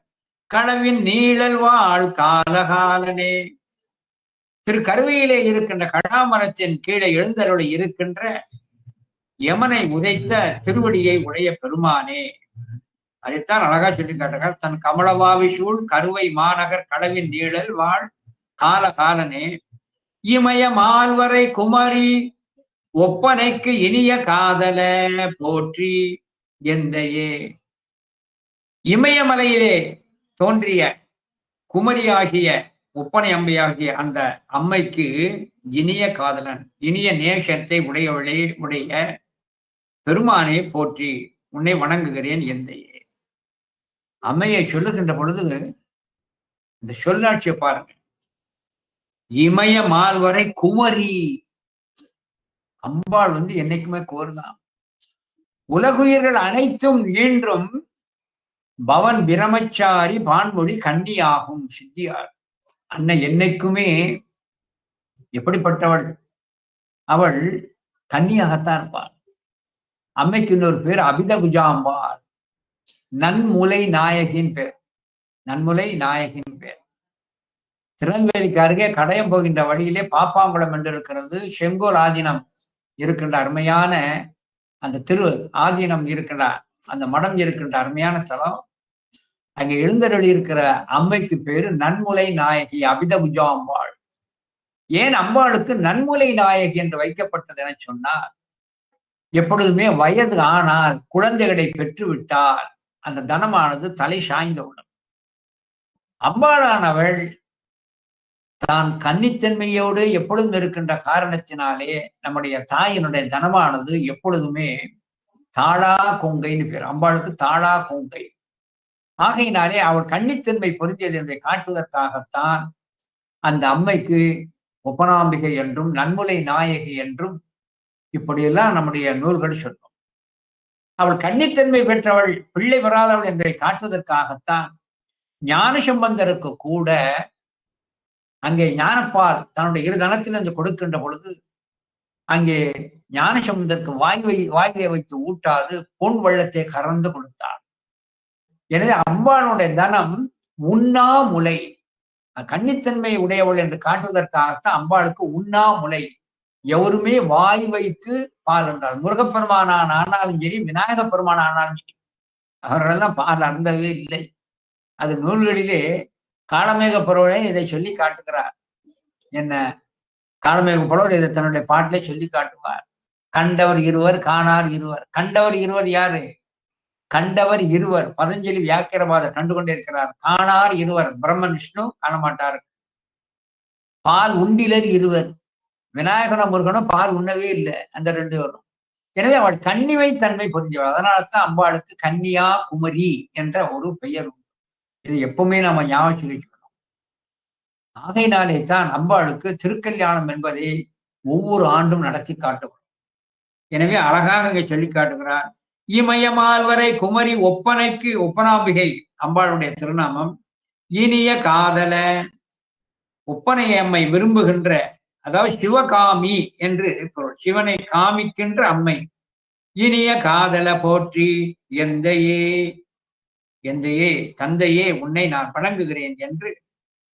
களவின் நீழல் வாழ் காலகாலனே. திரு கருவையிலே இருக்கின்ற கடாமரத்தின் கீழே எழுந்தருளை இருக்கின்ற யமனை உதைத்த திருவடியை உடைய பெருமானே. அதைத்தான் அழகா சொல்லி காட்டுகிறார். தன் கமலவாவிசூழ் கருவை மாநகர் களவின் நீழல் வாழ் காலகாலனே. இமய மால்வரை குமரி ஒப்பனைக்கு இனிய காதல போற்றி எந்தையே. இமயமலையிலே தோன்றிய குமரியாகிய ஒப்பனை அம்பையாகிய அந்த அம்மைக்கு இனிய காதலன், இனிய நேசத்தை உடைய பெருமானே போற்றி உன்னை வணங்குகிறேன் எந்தையே. அம்மையை சொல்லுகின்ற பொழுது இந்த சொல்லாட்சியை பாருங்க. இமய மால்வரை குமரி. அம்பாள் என்னைக்குமே கோருதான். உலகுயிர்கள் அனைத்தும் ஈன்றும் பவன் பிரமச்சாரி பான்மொழி கன்னியாகும் சித்தியார். அன்னை என்னைக்குமே எப்படிப்பட்டவள்? அவள் கன்னியாகத்தான் இருப்பாள். அம்மைக்கு இன்னொரு பேர் அபித குஜாம்பாள், நன்முலை நாயகின் பேர். நன்முலை நாயகின் பேர். திருநெல்வேலிக்கு அருகே கடையம் போகின்ற வழியிலே பாப்பாங்குளம் என்று இருக்கிறது. செங்கோல் ஆதீனம் இருக்கின்ற அருமையான அந்த திரு ஆதீனம் இருக்கின்ற அந்த மடம் இருக்கின்ற அருமையான தலம். அங்கே எழுந்தருளி இருக்கிற அம்மைக்கு பேரு நன்முலை நாயகி அபிதபுஜா அம்பாள். ஏன் அம்பாளுக்கு நன்முலை நாயகி என்று வைக்கப்பட்டது என சொன்னார், எப்பொழுதுமே வயது ஆனால் குழந்தைகளை பெற்று விட்டால் அந்த தனமானது தலை சாய்ந்தவுடன் அம்பாளானவள் தான் கன்னித்தன்மையோடு எப்பொழுதும் இருக்கின்ற காரணத்தினாலே நம்முடைய தாயினுடைய தனமானது எப்பொழுதுமே தாளா கொங்கைன்னு பேர். அம்பாளுக்கு தாளா கொங்கை. ஆகையினாலே அவள் கன்னித்தன்மை பொருந்தியது என்பதை காட்டுவதற்காகத்தான் அந்த அம்மைக்கு உபனாம்பிகை என்றும் நன்முலை நாயகி என்றும் இப்படியெல்லாம் நம்முடைய நூல்கள் சொல்லும். அவள் கன்னித்தன்மை பெற்றவள், பிள்ளை வராதவள் என்பதை காட்டுவதற்காகத்தான் ஞானசம்பந்தருக்கு கூட அங்கே ஞானப்பால் தன்னுடைய இரு தனத்திலிருந்து கொடுக்கின்ற பொழுது அங்கே ஞானசம்பந்தருக்கு வாய்வை வைத்து ஊட்டாது பொன் வெள்ளத்தை கறந்து கொடுத்தார். எனவே அம்பாளுடைய தனம் உண்ணா முலை, கன்னித்தன்மை உடையவள் என்று காட்டுவதற்காகத்தான் அம்பாளுக்கு உண்ணா முலை. எவருமே வாய் வைத்து பால் என்றால் முருகப்பெருமானான் ஆனாலும் சரி, விநாயக பெருமான் ஆனாலும் சரி, அவர்களெல்லாம் பால் அருந்தவே இல்லை. அது நூல்களிலே காளமேக புலவரே இதை சொல்லி காட்டுகிறார். என்ன, காளமேக புலவர் இதை தன்னுடைய பாட்டிலே சொல்லி காட்டுவார். கண்டவர் இருவர் காணார் இருவர். கண்டவர் இருவர் யாரு? கண்டவர் இருவர் பதஞ்சலி வியாக்கிரவாதர் கண்டு கொண்டே இருக்கிறார். காணார் இருவர் பிரம்மன் விஷ்ணு காணமாட்டார். பால் உண்டிலர் இருவர், விநாயகன முருகனும் பால் உண்ணவே இல்லை அந்த ரெண்டு பேரும். எனவே அவள் கன்னிமை தன்மை புரிஞ்சவள். அதனால்தான் அம்பாளுக்கு கன்னியா குமரி என்ற ஒரு பெயர் உண்டு. இது எப்பவுமே நம்ம ஞாபகம் சொல்லிக்கணும். ஆகையினாலே தான் அம்பாளுக்கு திருக்கல்யாணம் என்பதை ஒவ்வொரு ஆண்டும் நடத்தி காட்டுவோம். எனவே அழகாக இங்கே சொல்லி காட்டுகிறார். இமயமால்வரை குமரி ஒப்பனைக்கு ஒப்பனாம்பிகை அம்பாளுடைய திருநாமம். இனிய காதல, ஒப்பனையை அம்மை விரும்புகின்ற, அதாவது சிவகாமி என்று பொருள், சிவனை காமிக்கின்ற அம்மை. இனிய காதல போற்றி எந்தையே, எந்தையே தந்தையே உன்னை நான் வணங்குகிறேன் என்று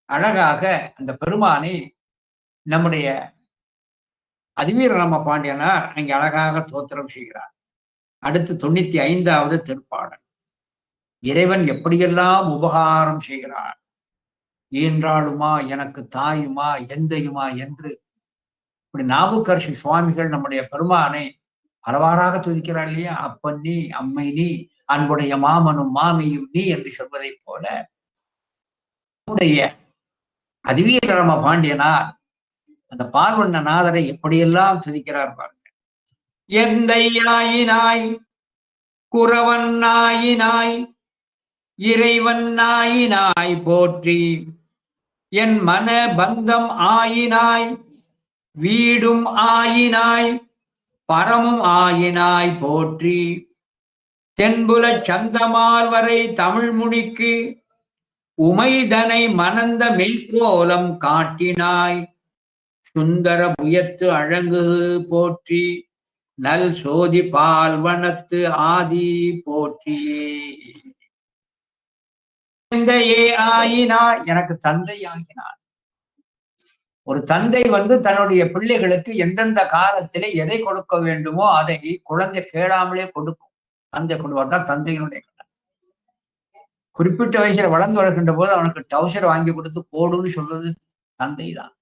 அழகாக அந்த பெருமானை நம்முடைய அதிவீரராம பாண்டியனார் அங்கே அழகாக தோத்திரம் செய்கிறார். அடுத்து 95வது திருப்பாடல். இறைவன் எப்படியெல்லாம் உபகாரம் செய்கிறார், ஈன்றாளுமா எனக்கு தாயுமா எந்தையுமா என்று இப்படி நாவுக்கரசு சுவாமிகள் நம்முடைய பெருமானை பலவாறாக துதிக்கிறார் இல்லையா? அப்பன் நீ, அம்மை நீ, அன்புடைய மாமனும் மாமியும் நீ என்று சொல்வதை போல நம்முடைய அதிவீரராம பாண்டியனார் அந்த பார்வண்ண நாதரை எப்படியெல்லாம் துதிக்கிறார் பாருங்க. எந்தையாயினாய் குறவன் நாயினாய் இறைவன் நாயினாய் போற்றி, என் மன பந்தம் ஆயினாய் வீடும் ஆயினாய் பரமும் ஆயினாய் போற்றி, தென்புல சந்தமால் வரை தமிழ் முனிக்கு உமைதனை மணந்த மெய்கோலம் காட்டினாய், சுந்தர புயத்து அழகு போற்றி, நல் சோதி பால்வனத்து ஆதி போற்றியே. தந்தையே ஆயினாய், எனக்கு தந்தை ஆகினார். ஒரு தந்தை தன்னுடைய பிள்ளைகளுக்கு எந்தெந்த காலத்திலே எதை கொடுக்க வேண்டுமோ அதை குழந்தை கேளாமலே கொடுக்கும். தந்தை கொடுவாதான் தந்தையினுடைய கடமை. குறிப்பிட்ட வயசுல வளர்ந்து வருகின்ற போது அவனுக்கு டவுசர் வாங்கி கொடுத்து போடுன்னு சொல்றது தந்தை தான்.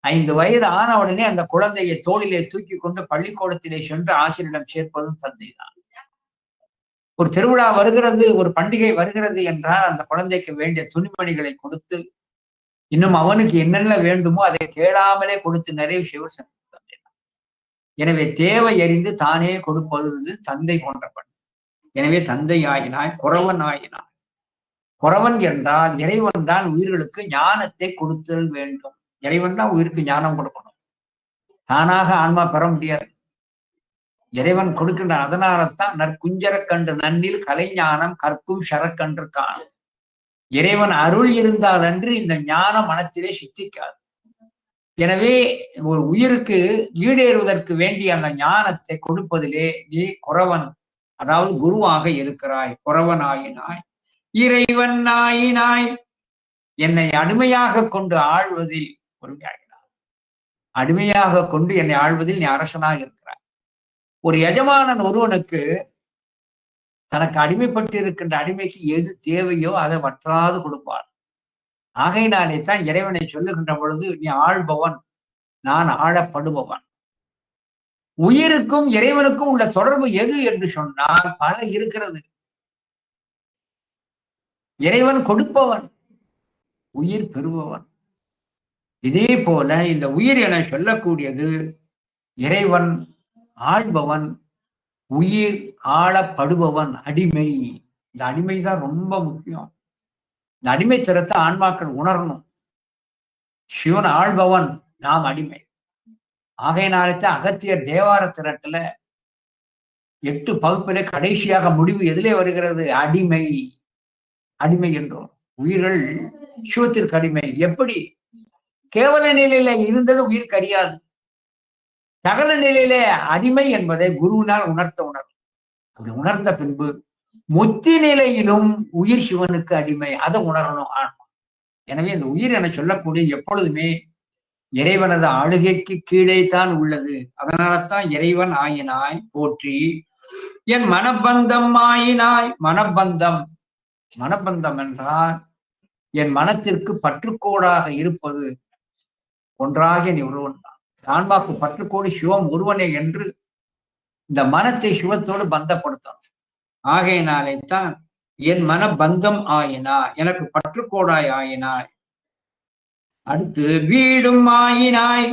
5 வயது ஆன உடனே அந்த குழந்தையை தோளிலே தூக்கி கொண்டு பள்ளிக்கூடத்திலே சென்று ஆசிரியரிடம் சேர்ப்பதும் தந்தை தான். ஒரு திருவிழா வருகிறது, ஒரு பண்டிகை வருகிறது என்றால் அந்த குழந்தைக்கு வேண்டிய துணிமணிகளை கொடுத்து, இன்னும் அவனுக்கு என்னென்ன வேண்டுமோ அதை கேளாமலே கொடுத்து நிறைவு செய்வர் தந்தை தான். எனவே தேவை அறிந்து தானே கொடுப்பது தந்தை போன்ற பணி. எனவே தந்தை ஆயினாய் குறவன் ஆயினாய். குறவன் என்றால் இறைவன் தான் உயிர்களுக்கு ஞானத்தை கொடுத்தல் வேண்டும். இறைவன் தான் உயிருக்கு ஞானம் கொடுக்கணும். தானாக ஆன்மா பெற முடியாது, இறைவன் கொடுக்கின்றான். அதனால்தான் நற்குஞ்சரக்கன்று நன்னில் கலைஞானம் கற்கும் சரக்கன்று காணும். இறைவன் அருள் இருந்தால் அன்று இந்த ஞானம் மனத்திலே சித்திக்காது. எனவே ஒரு உயிருக்கு ஈடேறுவதற்கு வேண்டிய அந்த ஞானத்தை கொடுப்பதிலே நீ குறவன், அதாவது குருவாக இருக்கிறாய். குறவன் ஆயினாய் இறைவன் ஆயினாய், என்னை அடிமையாக கொண்டு ஆழ்வதில் பொறுமையாகினார். அடிமையாக கொண்டு என்னை ஆழ்வதில் நீ அரசனாக இருக்கிறாய். ஒரு எஜமானன் ஒருவனுக்கு தனக்கு அடிமைப்பட்டு இருக்கின்ற அடிமைக்கு எது தேவையோ அதை வற்றாது கொடுப்பான். ஆகையினாலே தான் இறைவனை சொல்லுகின்ற பொழுது, நீ ஆள்பவன், நான் ஆளப்படுபவன். உயிருக்கும் இறைவனுக்கும் உள்ள தொடர்பு எது என்று சொன்னால் பல இருக்கிறது. இறைவன் கொடுப்பவன், உயிர் பெறுபவன். இதே போல இந்த உயிர் என சொல்லக்கூடியது இறைவன் ஆள்பவன், உயிர் ஆளப்படுபவன், அடிமை. இந்த அடிமைதான் ரொம்ப முக்கியம். இந்த அடிமைத்தனத்தை ஆன்மாக்கள் உணரணும். சிவன் ஆள்பவன், நாம் அடிமை. ஆகையினாலே அகத்தியர் தேவார திரட்டுல 8 பகுப்பில கடைசியாக முடிவு எதிலே வருகிறது? அடிமை. அடிமை என்றோம். உயிர்கள் சிவத்திற்கு அடிமை. எப்படி? கேவல நிலையில இருந்தது உயிர் அறியாது. சகல நிலையில அடிமை என்பதை குருவினால் உணரும். அப்படி உணர்ந்த பின்பு முத்தி நிலையிலும் உயிர் சிவனுக்கு அடிமை. அதை உணரணும் ஆன்மா. எனவே இந்த உயிர் என சொல்லக்கூடிய எப்பொழுதுமே இறைவனது ஆளுகைக்கு கீழே தான் உள்ளது. அதனால்தான் இறைவன் ஆயினாய் போற்றி, என் மனபந்தம் ஆயினாய். மனபந்தம், மனபந்தம் என்றால் என் மனத்திற்கு பற்றுக்கோடாக இருப்பது ஒன்றாக நீ ஒருவன் தான். ஆன்மாக்கு பற்றுக்கோடு சிவம் ஒருவனே என்று இந்த மனத்தை சிவத்தோடு பந்தப்படுத்தணும். ஆகையினாலே தான் என் மன பந்தம் ஆயினாய், எனக்கு பற்றுக்கோடாய் ஆயினாய். அடுத்து வீடும் ஆயினாய்.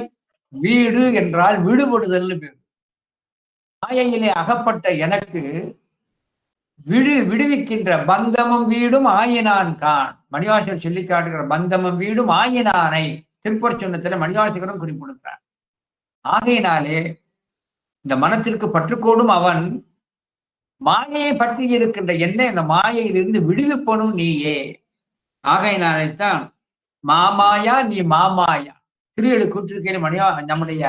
வீடு என்றால் விடுபடுதல். மாயையிலே அகப்பட்ட எனக்கு விடுவிக்கின்ற பந்தமும் வீடும் ஆயினான் கான். மணிவாசகர் சொல்லி காட்டுகிற பந்தமும் வீடும் ஆயினானை திருப்பொற்சொன்னத்துல மணிவாசகரும் குறிப்பிடுகிறார். ஆகையினாலே இந்த மனத்திற்கு பற்றுக்கோடும் அவன், மாயையை பற்றி இருக்கின்ற என்ன இந்த மாயையிலிருந்து விடுவிப்பனும் நீயே. ஆகையினாலே தான் மாமாயா நீ மாமாயா. திருவள்ளு கூற்றிருக்கையில நம்முடைய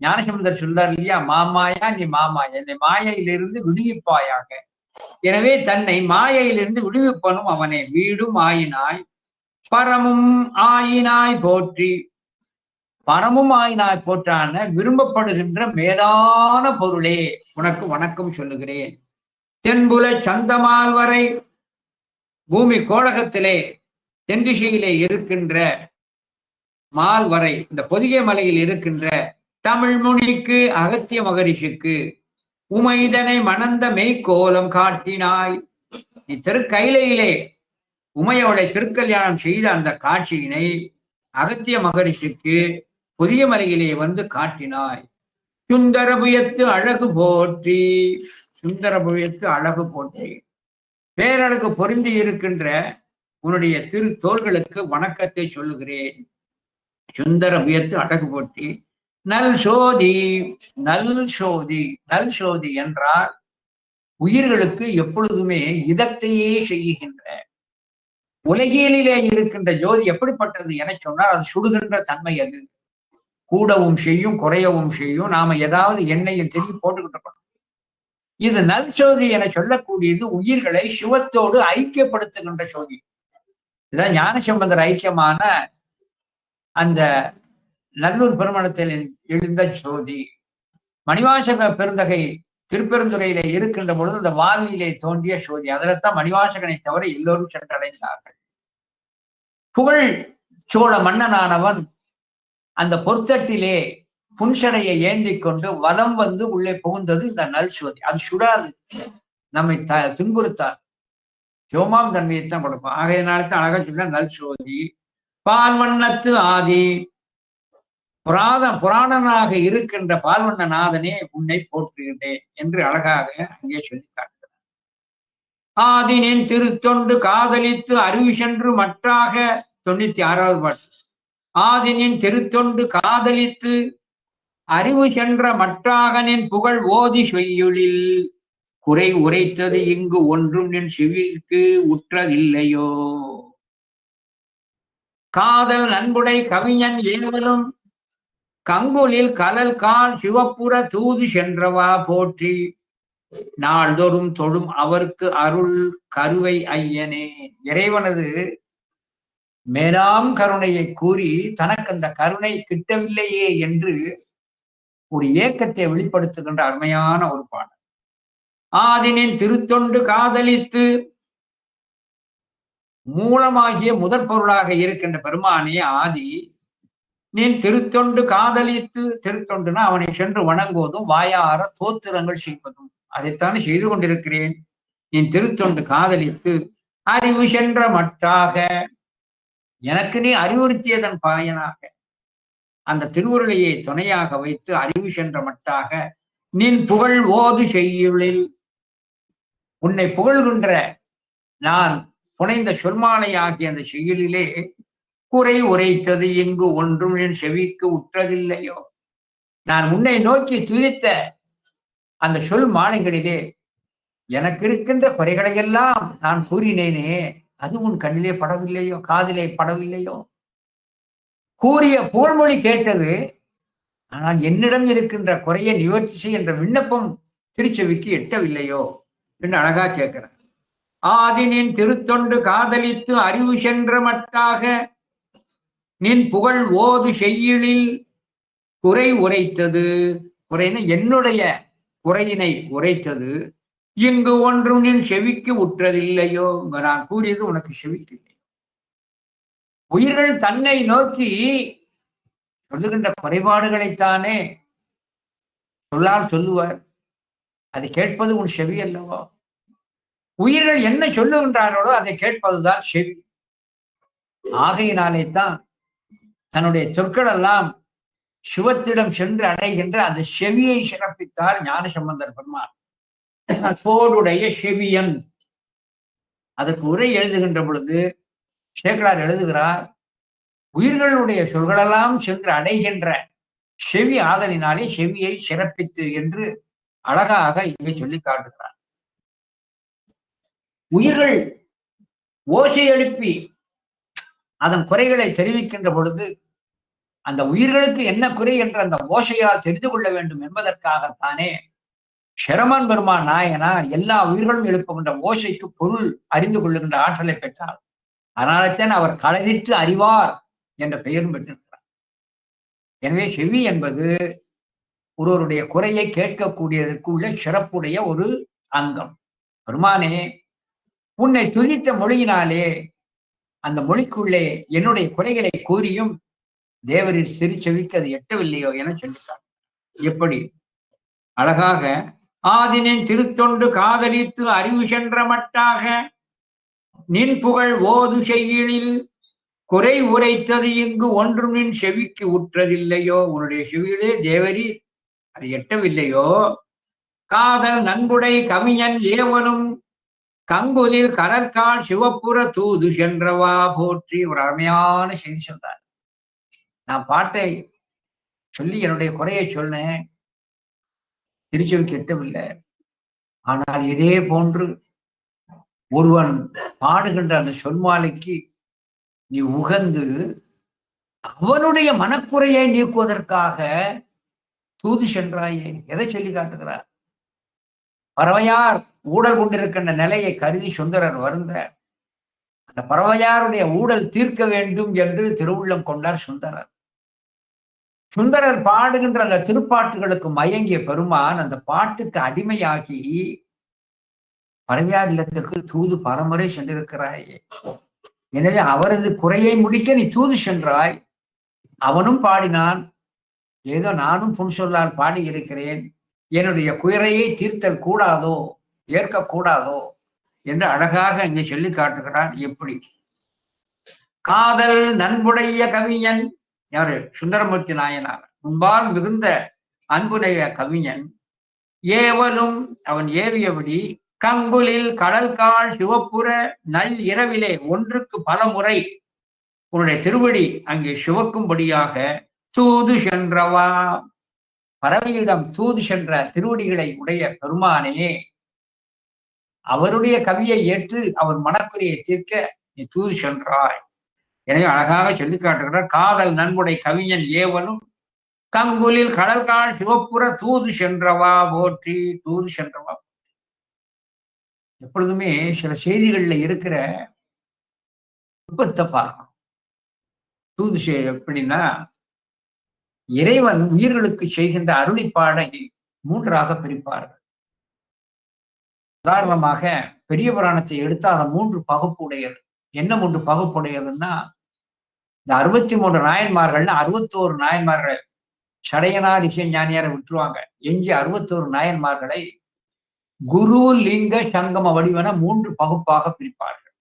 ஞானசம்பந்தர் சொல்றார் இல்லையா, மாமாயா நீ மாமாயா, என்னை மாயையிலிருந்து விடுவிப்பாயாக. எனவே தன்னை மாயையிலிருந்து விடுவிப்பனும் அவனே. வீடும் ஆயினாய், பரமும் ஆயினாய் போற்றி. பரமும் ஆயினாய் போற்றான விரும்பப்படுகின்ற மேலான பொருளே, உனக்கு வணக்கம் சொல்லுகிறேன். தென்புல சந்தமால் வரை பூமி கோளகத்திலே தென்திசையிலே இருக்கின்ற மால் வரை, இந்த பொதிகை மலையில் இருக்கின்ற தமிழ் முனிக்கு அகத்திய மகரிஷிக்கு உமைதனை மணந்த மெய்க்கோலம் காட்டினாய். நீ திருக்கையிலே உமையோட திருக்கல்யாணம் செய்த அந்த காட்சியினை அகத்திய மகரிஷிக்கு புதிய மலையிலே வந்து காட்டினாய். சுந்தரபுயத்து அழகு போற்றி. சுந்தரபுயத்து அழகு போற்றி. பேரழகு பொருந்தி இருக்கின்ற உன்னுடைய திரு தோள்களுக்கு வணக்கத்தை சொல்லுகிறேன். சுந்தர உயர்த்து அழகு போற்றி. நல் சோதி. நல் சோதி. நல் சோதி என்றால் உயிர்களுக்கு எப்பொழுதுமே இதத்தையே செய்கின்ற, உலகியலிலே இருக்கின்ற ஜோதி எப்படிப்பட்டது என சொன்னால் அது சுடுகின்ற தன்மை. அது கூடவும் செய்யும், குறையவும் செய்யும். நாம ஏதாவது எண்ணெயும் திரும்பி போட்டுக்கிட்டு இருக்கணும். இது நல் சோதி என சொல்லக்கூடியது உயிர்களை சிவத்தோடு ஐக்கியப்படுத்துகின்ற சோதி. இதான் ஞானசம்பந்தர் ஐக்கியமான அந்த நல்லூர் பெருமணத்தில் எழுந்த சோதி. மணிவாசக பெருந்தகை திருப்பெருந்துறையிலே இருக்கின்ற பொழுது அந்த வாவியிலே தோன்றிய சோதி. அதில்தான் மணிவாசகனை தவிர எல்லோரும் சென்றடைந்தார்கள். புகழ் சோழ மன்னனானவன் அந்த பொற்தட்டிலே புன்சடையை ஏந்தி கொண்டு வலம் வந்து உள்ளே புகுந்தது இந்த நல் சோதி. அது சுடாது, நம்மை துன்புறுத்தார், சோமாம் தன்மையைத்தான் கொடுக்கும். ஆகையினால்தான் அழகா சொல்ல நல் சோதி. பால்வண்ணத்து ஆதி. புராணனாக இருக்கின்ற பால்வண்ணநாதனே உன்னை போற்றுகின்றேன் என்று அழகாக அங்கே சொல்லி காட்டுகிறார். ஆதினின் திருத்தொண்டு காதலித்து அறிவு சென்று மற்றாக 96வது பாட்டு. ஆதினின் திருத்தொண்டு காதலித்து அறிவு சென்ற மற்றாகனின் புகழ் ஓதி செய்யுளில் குறை உரைத்தது இங்கு ஒன்றும் நின் செவிக்கு உற்றதில்லையோ. காதல் நண்புடை கவிஞன் ஏவலும் கங்குலில் கலல் கால் சிவப்புற தூது சென்றவா போற்றி. நாள்தோறும் தொழும் அவருக்கு அருள் கருவை ஐயனே. இறைவனது மேலாம் கருணையை கூறி தனக்கு அந்த கருணை கிட்டவில்லையே என்று ஒரு ஏக்கத்தை வெளிப்படுத்துகின்ற அருமையான ஒரு பாடல். ஆதினின் திருத்தொண்டு காதலித்து மூலமாகிய முதற் பொருளாக இருக்கின்ற பெருமானே ஆதி, நீ திருத்தொண்டு காதலித்து, திருத்தொண்டுனா அவனை சென்று வணங்குவதும் வாயார தோத்திரங்கள் செய்வதும், அதைத்தான் செய்து கொண்டிருக்கிறேன். நீ திருத்தொண்டு காதலித்து அறிவு சென்ற மட்டாக, எனக்கு நீ அறிவுறுத்தியதன் பயனாக அந்த திருவுருளையை துணையாக வைத்து அறிவு சென்ற மட்டாக நின் புகழ் ஓது செய்யுளில், உன்னை புகழ்கின்ற நான் புனைந்த சொல்மாலை ஆகிய அந்த செய்யுளிலே குறை உரைத்தது இங்கு ஒன்றும் என் செவிக்கு உற்றதில்லையோ. நான் உன்னை நோக்கி துதித்த அந்த சொல் மாலைகளிலே எனக்கு இருக்கின்ற குறைகளையெல்லாம் நான் கூறினேனே, அது உன் கண்ணிலே படவில்லையோ, காதிலே படவில்லையோ. கூறிய புகழ்மொழி கேட்டது, ஆனால் என்னிடம் இருக்கின்ற குறையை நிவர்த்தி செய்ய என்ற விண்ணப்பம் திருச்செவிக்கு எட்டவில்லையோ என்று அழகா கேட்கிறார். ஆதி நின் திருத்தொண்டு காதலித்து அறிவு சென்ற மட்டாக நின் புகழ் ஓது செய்யுளில் குறை உரைத்தது, குறைன்னு என்னுடைய குறையினை உரைத்தது இங்கு ஒன்றும் நின் செவிக்கு உற்றதில்லையோ. நான் கூறியது உனக்கு செவிக்கு இல்லை. உயிர்கள் தன்னை நோக்கி சொல்லுகின்ற குறைபாடுகளைத்தானே சொல்லால் சொல்லுவார். அதை கேட்பது உன் செவி அல்லவோ. உயிர்கள் என்ன சொல்லுகின்றார்களோ அதை கேட்பதுதான் செவி. ஆகையினாலே தான் தன்னுடைய சொற்கள் எல்லாம் சிவத்திடம் சென்று அடைகின்ற அந்த செவியை சிறப்பித்தார் ஞானசம்பந்தர் பெருமான். சோடுடைய செவியன். அதற்கு உரை எழுதுகின்ற பொழுது சேக்கலார் எழுதுகிறார், உயிர்களுடைய சொல்களெல்லாம் சென்று அடைகின்ற செவி ஆதலினாலே செவியை சிறப்பித்து என்று அழகாக இங்கே சொல்லி காட்டுகிறார். உயிர்கள் ஓசை எழுப்பி அதன் குறைகளை தெரிவிக்கின்ற பொழுது அந்த உயிர்களுக்கு என்ன குறை என்ற அந்த ஓசையால் தெரிந்து கொள்ள வேண்டும் என்பதற்காகத்தானே சிரமன் பெருமான் நாயனார் எல்லா உயிர்களும் எழுப்புகின்ற ஓசைக்கு பொருள் அறிந்து கொள்ளுகின்ற ஆற்றலை பெற்றார். அதனால்தான் அவர் களனிட்டு அறிவார் என்ற பெயரும் பெற்றிருக்கிறார். எனவே செவி என்பது ஒருவருடைய குறையை கேட்கக்கூடியதற்கு உள்ள சிறப்புடைய ஒரு அங்கம். பெருமானே, உன்னை துதித்த மொழியினாலே அந்த மொழிக்குள்ளே என்னுடைய குறைகளை கூறியும் தேவரின் சிறு செவிக்கு அது எட்டவில்லையோ என சொல்லிட்டார். எப்படி அழகாக ஆதினின் திருத்தொண்டு காதலித்து அறிவு சென்ற மட்டாக நின் புகழ் ஓது செய்யுளில் குறை உரைத்தது இங்கு ஒன்றும் நின் செவிக்கு உற்றதில்லையோ. உன்னுடைய செவியிலே தேவரி அது எட்டவில்லையோ. காதல் நன்புடை கவிஞன் ஏவனும் கங்குலில் கடற்கால் சிவப்புற தூது சென்றவா போற்றி. ஒரு அருமையான செய்தி சொன்னார். நான் பாட்டை சொல்லி என்னுடைய குறையை சொன்னேன், திருச்செவிக்கு எட்டவில்லை. ஆனால் இதே போன்று ஒருவன் பாடுகின்ற அந்த சொல்மாலைக்கு நீ உகந்து அவனுடைய மனக்குறையை நீக்குவதற்காக தூது சென்றாயே. எதை சொல்லி காட்டுகிறார்? பறவையார் ஊடல் கொண்டிருக்கின்ற நிலையை கருதி சுந்தரர் வருந்த அந்த பறவையாருடைய ஊடல் தீர்க்க வேண்டும் என்று திருவுள்ளம் கொண்டார் சுந்தரர். சுந்தரர் பாடுகின்ற அந்த திருப்பாட்டுகளுக்கு மயங்கிய பெருமான் அந்த பாட்டுக்கு அடிமையாகி பறவையார் இல்லத்திற்கு தூது பலமுறை சென்றிருக்கிறாய். எனவே அவரது குறையை முடிக்க நீ தூது சென்றாய். அவனும் பாடினான். ஏதோ நானும் புன் சொல்லால் பாடி இருக்கிறேன், என்னுடைய குறையை தீர்த்தல் கூடாதோ, ஏற்கக்கூடாதோ என்று அழகாக இங்கே சொல்லி காட்டுகிறான். எப்படி காதல் நன்புடைய கவிஞன் யாரு? சுந்தரமூர்த்தி நாயனார். முன்பால் மிகுந்த அன்புடைய கவிஞன் ஏவலும் அவன் ஏவியபடி கங்குலில் கடல்கால் சிவப்புற நல் இரவிலே ஒன்றுக்கு பல முறை உன்னுடைய திருவடி அங்கே சிவக்கும்படியாக தூது சென்றவா. பறவையிடம் தூது சென்ற திருவடிகளை உடைய பெருமானே, அவருடைய கவியை ஏற்று அவர் மனக்குறையை தீர்க்க நீ தூது சென்றாய். எனவே அழகாக சொல்லி காட்டுகிறார். காதல் நன்முடை கவிஞன் ஏவலும் கங்குலில் கடல்கால் சிவப்புற தூது சென்றவா போற்றி. தூது சென்றவா. எப்பொழுதுமே சில செய்திகள்ல இருக்கிற நுட்பத்தை பார்க்கணும். தூது எப்படின்னா, இறைவன் உயிர்களுக்கு செய்கின்ற அருளிப்பாடை மூன்றாக பிரிப்பார்கள். உதாரணமாக பெரிய புராணத்தை எடுத்து அதை 3 பகுப்பு உடையது. என்ன 3 பகுப்பு உடையதுன்னா, இந்த 63 நாயன்மார்கள் 61 நாயன்மார்கள் சடையனார் இசைஞானியாரை விட்டுருவாங்க. எஞ்சி 61 நாயன்மார்களை குரு, லிங்க, சங்கம வடிவென 3 பகுப்பாக பிரிப்பார்கள்.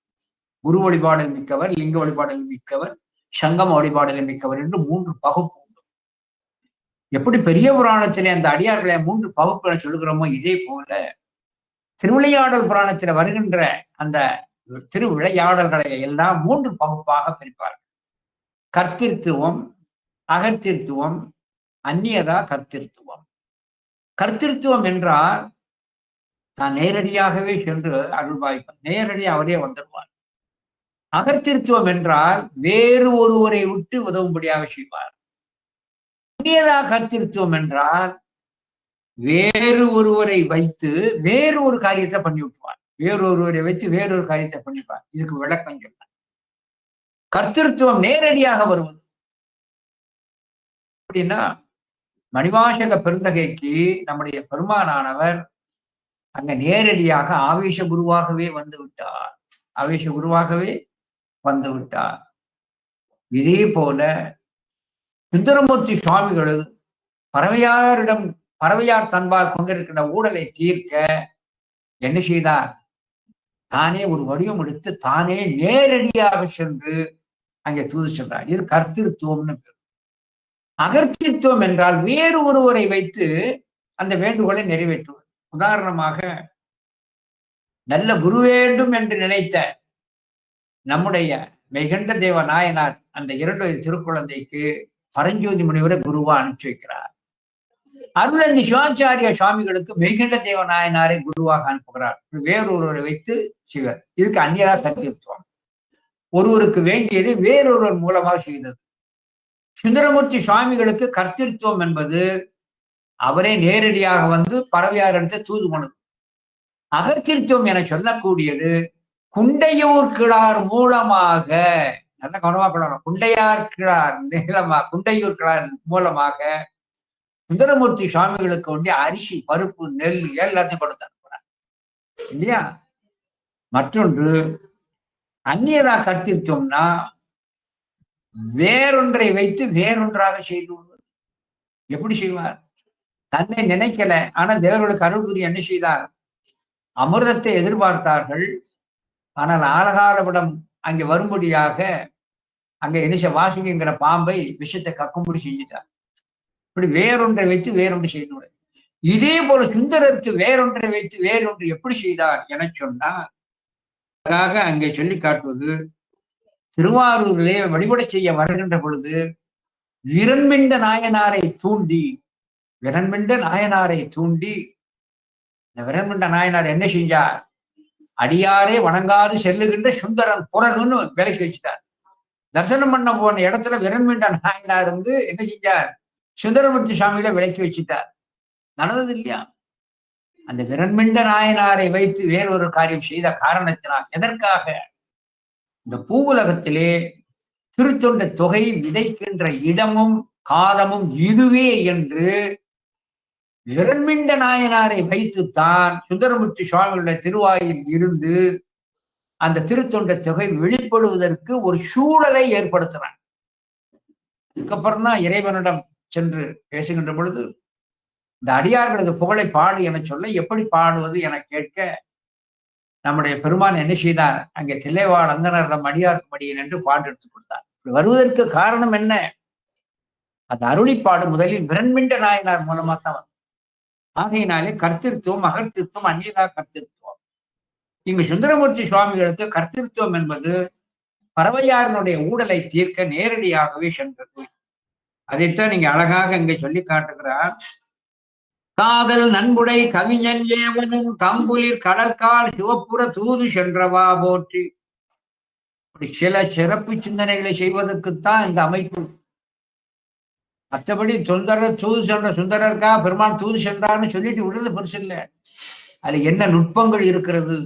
குரு வழிபாடல் மிக்கவர், லிங்க வழிபாடல் மிக்கவர், சங்கம வழிபாடல் மிக்கவர் என்று 3 பகுப்பு உண்டு. எப்படி பெரிய புராணத்திலே அந்த அடியார்களை 3 பகுப்புகளை சொல்கிறோமோ, இதே போல திருவிளையாடல் புராணத்தில் வருகின்ற அந்த திருவிளையாடல்களை எல்லாம் 3 பகுப்பாக பிரிப்பார்கள். கர்த்திருத்துவம், அகர்த்திருத்துவம், அந்நியதா கர்த்திருத்துவம். கர்த்திருத்துவம் என்றால் நான் நேரடியாகவே சென்று அருள்பாய்ப்பார், நேரடி அவரே வந்துடுவார். அகர்த்திருத்துவம் என்றால் வேறு ஒருவரை விட்டு உதவும்படியாக செய்வார். அந்நியதா கர்த்திருத்துவம் என்றால் வேறு ஒருவரை வைத்து வேறு ஒரு காரியத்தை பண்ணி விட்டுவார். வேறொருவரை வைத்து வேறொரு காரியத்தை பண்ணிப்பார். இதுக்கு விளக்கம் சொல்ல, கர்த்திருத்துவம் நேரடியாக வருவது அப்படின்னா, மணிவாசக பெருந்தகைக்கு நம்முடைய பெருமானானவர் அங்க நேரடியாக ஆவேச குருவாகவே வந்து விட்டார். ஆவேச குருவாகவே வந்து விட்டார். இதே போல சுந்தரமூர்த்தி சுவாமிகள் பறவையார் தன்பால் கொண்டிருக்கின்ற ஊழலை தீர்க்க என்ன செய்தார்? தானே ஒரு வடிவம் எடுத்து தானே நேரடியாக சென்று அங்கே தூது சென்றார். இது கர்த்திருத்துவம்னு பேர். அகர்த்தித்துவம் என்றால் வேறு ஒருவரை வைத்து அந்த வேண்டுகோளை நிறைவேற்றுவது. உதாரணமாக, நல்ல குரு வேண்டும் என்று நினைத்த நம்முடைய மெய்கண்ட தேவ நாயனார் அந்த 2 திருக்குழந்தைக்கு பரஞ்சோதி முனிவரை குருவா அனுப்பிச்சு வைக்கிறார். அருளந்தி சிவாச்சாரிய சுவாமிகளுக்கு மெய்கண்ட தேவ நாயனாரை குருவாக அனுப்புகிறார். வேறொருவரை வைத்து சிவர். இதுக்கு அந்நியரா கர்த்திருத்துவம். ஒருவருக்கு வேண்டியது வேறொருவர் மூலமாக செய்தது. சுந்தரமூர்த்தி சுவாமிகளுக்கு கர்த்திருத்துவம் என்பது அவரே நேரடியாக வந்து பறவையார் எடுத்து தூது போனது. அகர்த்திருத்துவம் என சொல்லக்கூடியது குண்டையூர் கிழார் மூலமாக, நல்ல கவனமா பண்ணணும், குண்டையூர் கிழார் மூலமாக சுந்தரமூர்த்தி சுவாமிகளுக்கு வேண்டிய அரிசி, பருப்பு, நெல் எல்லாத்தையும் கொடுத்து அனுப்புறாங்க இல்லையா? மற்றொன்று அந்நியரா கர்த்திருத்தம்னா வேறொன்றை வைத்து வேறொன்றாக செய்து கொள்வது. எப்படி செய்வார்? தன்னை நினைக்கல, ஆனா தேவர்களுக்கு அருள் புரிய என்ன செய்தார்? அமிர்தத்தை எதிர்பார்த்தார்கள். ஆனால் ஆலகாலவிடம் அங்கே வரும்படியாக அங்க என்ன வாசுகிங்கிற பாம்பை விஷத்தை கக்கும்படி செஞ்சுட்டார். இப்படி வேறொன்றை வைத்து வேறொன்று செய்து. இதே போல சுந்தரருக்கு வேறொன்றை வைத்து வேறொன்று எப்படி செய்தார் என சொன்னால், அங்கே சொல்லி காட்டுவது, திருவாரூரிலே வழிபட செய்ய வருகின்ற பொழுது விரண்மிண்ட நாயனாரை தூண்டி இந்த விரண்மிண்ட நாயனார் என்ன செஞ்சார்? அடியாரே வணங்காது செல்லுகின்ற சுந்தரன் புறகுன்னு விலைக்கு வச்சுட்டார். தரிசனம் பண்ண போன இடத்துல விரண்மிண்ட நாயனார் வந்து என்ன செஞ்சார்? சுந்தரமூர்த்தி சுவாமிகளை விலைக்கு வச்சுட்டார். நடந்தது இல்லையா? அந்த விரண்மிண்ட நாயனாரை வைத்து வேறொரு காரியம் செய்த காரணத்தினால், எதற்காக? இந்த பூவுலகத்திலே திருத்தொண்ட தொகை விதைக்கின்ற இடமும் காலமும் இதுவே என்று விரண்மிண்ட நாயனாரை வைத்துத்தான் சுந்தரமூர்த்தி சுவாமிகளுடைய திருவாயில் இருந்து அந்த திருத்தொண்ட தொகை வெளிப்படுவதற்கு ஒரு சூழலை ஏற்படுத்தினான். அதுக்கப்புறம் தான் இறைவனிடம் சென்று பேசுகின்ற பொழுது, இந்த அடியார்களது புகழை பாடு என சொல்ல, எப்படி பாடுவது என கேட்க நம்முடைய பெருமான் என்ன செய்தார்? அங்கே தில்லைவாழ் அந்தனரிடம் அடியார்க்கு மடியன் என்று பாடு எடுத்துக் கொடுத்தார். வருவதற்கு காரணம் என்ன? அந்த அருளிப்பாடு முதலில் விரண்மிண்ட நாயனார் மூலமா தான். ஆகையினாலே கர்த்திருத்துவம், அகர்த்திருத்துவம், அந்நியதா கர்த்திருத்துவம். இங்கு சுந்தரமூர்த்தி சுவாமிகளுக்கு கர்த்திருத்துவம் என்பது பறவையாரனுடைய ஊடலை தீர்க்க நேரடியாகவே சென்றது. அதைத்தான் நீங்க அழகாக இங்கே சொல்லி காட்டுகிறார். காதல் நன்குடை கவிஞன் ஏவனும் தம்புலிர் கடற்கால் சிவப்புற தூது சென்றவா போற்றி. அப்படி சில சிறப்பு சிந்தனைகளை செய்வதற்குத்தான் இந்த அமைப்பு. மற்றபடி சுந்தரர் தூது சென்ற சுந்தரருக்கா பெருமான் தூது சென்றார்னு சொல்லிட்டு விடுறது பெருசு இல்லை. அதுல என்ன நுட்பங்கள் இருக்கிறது,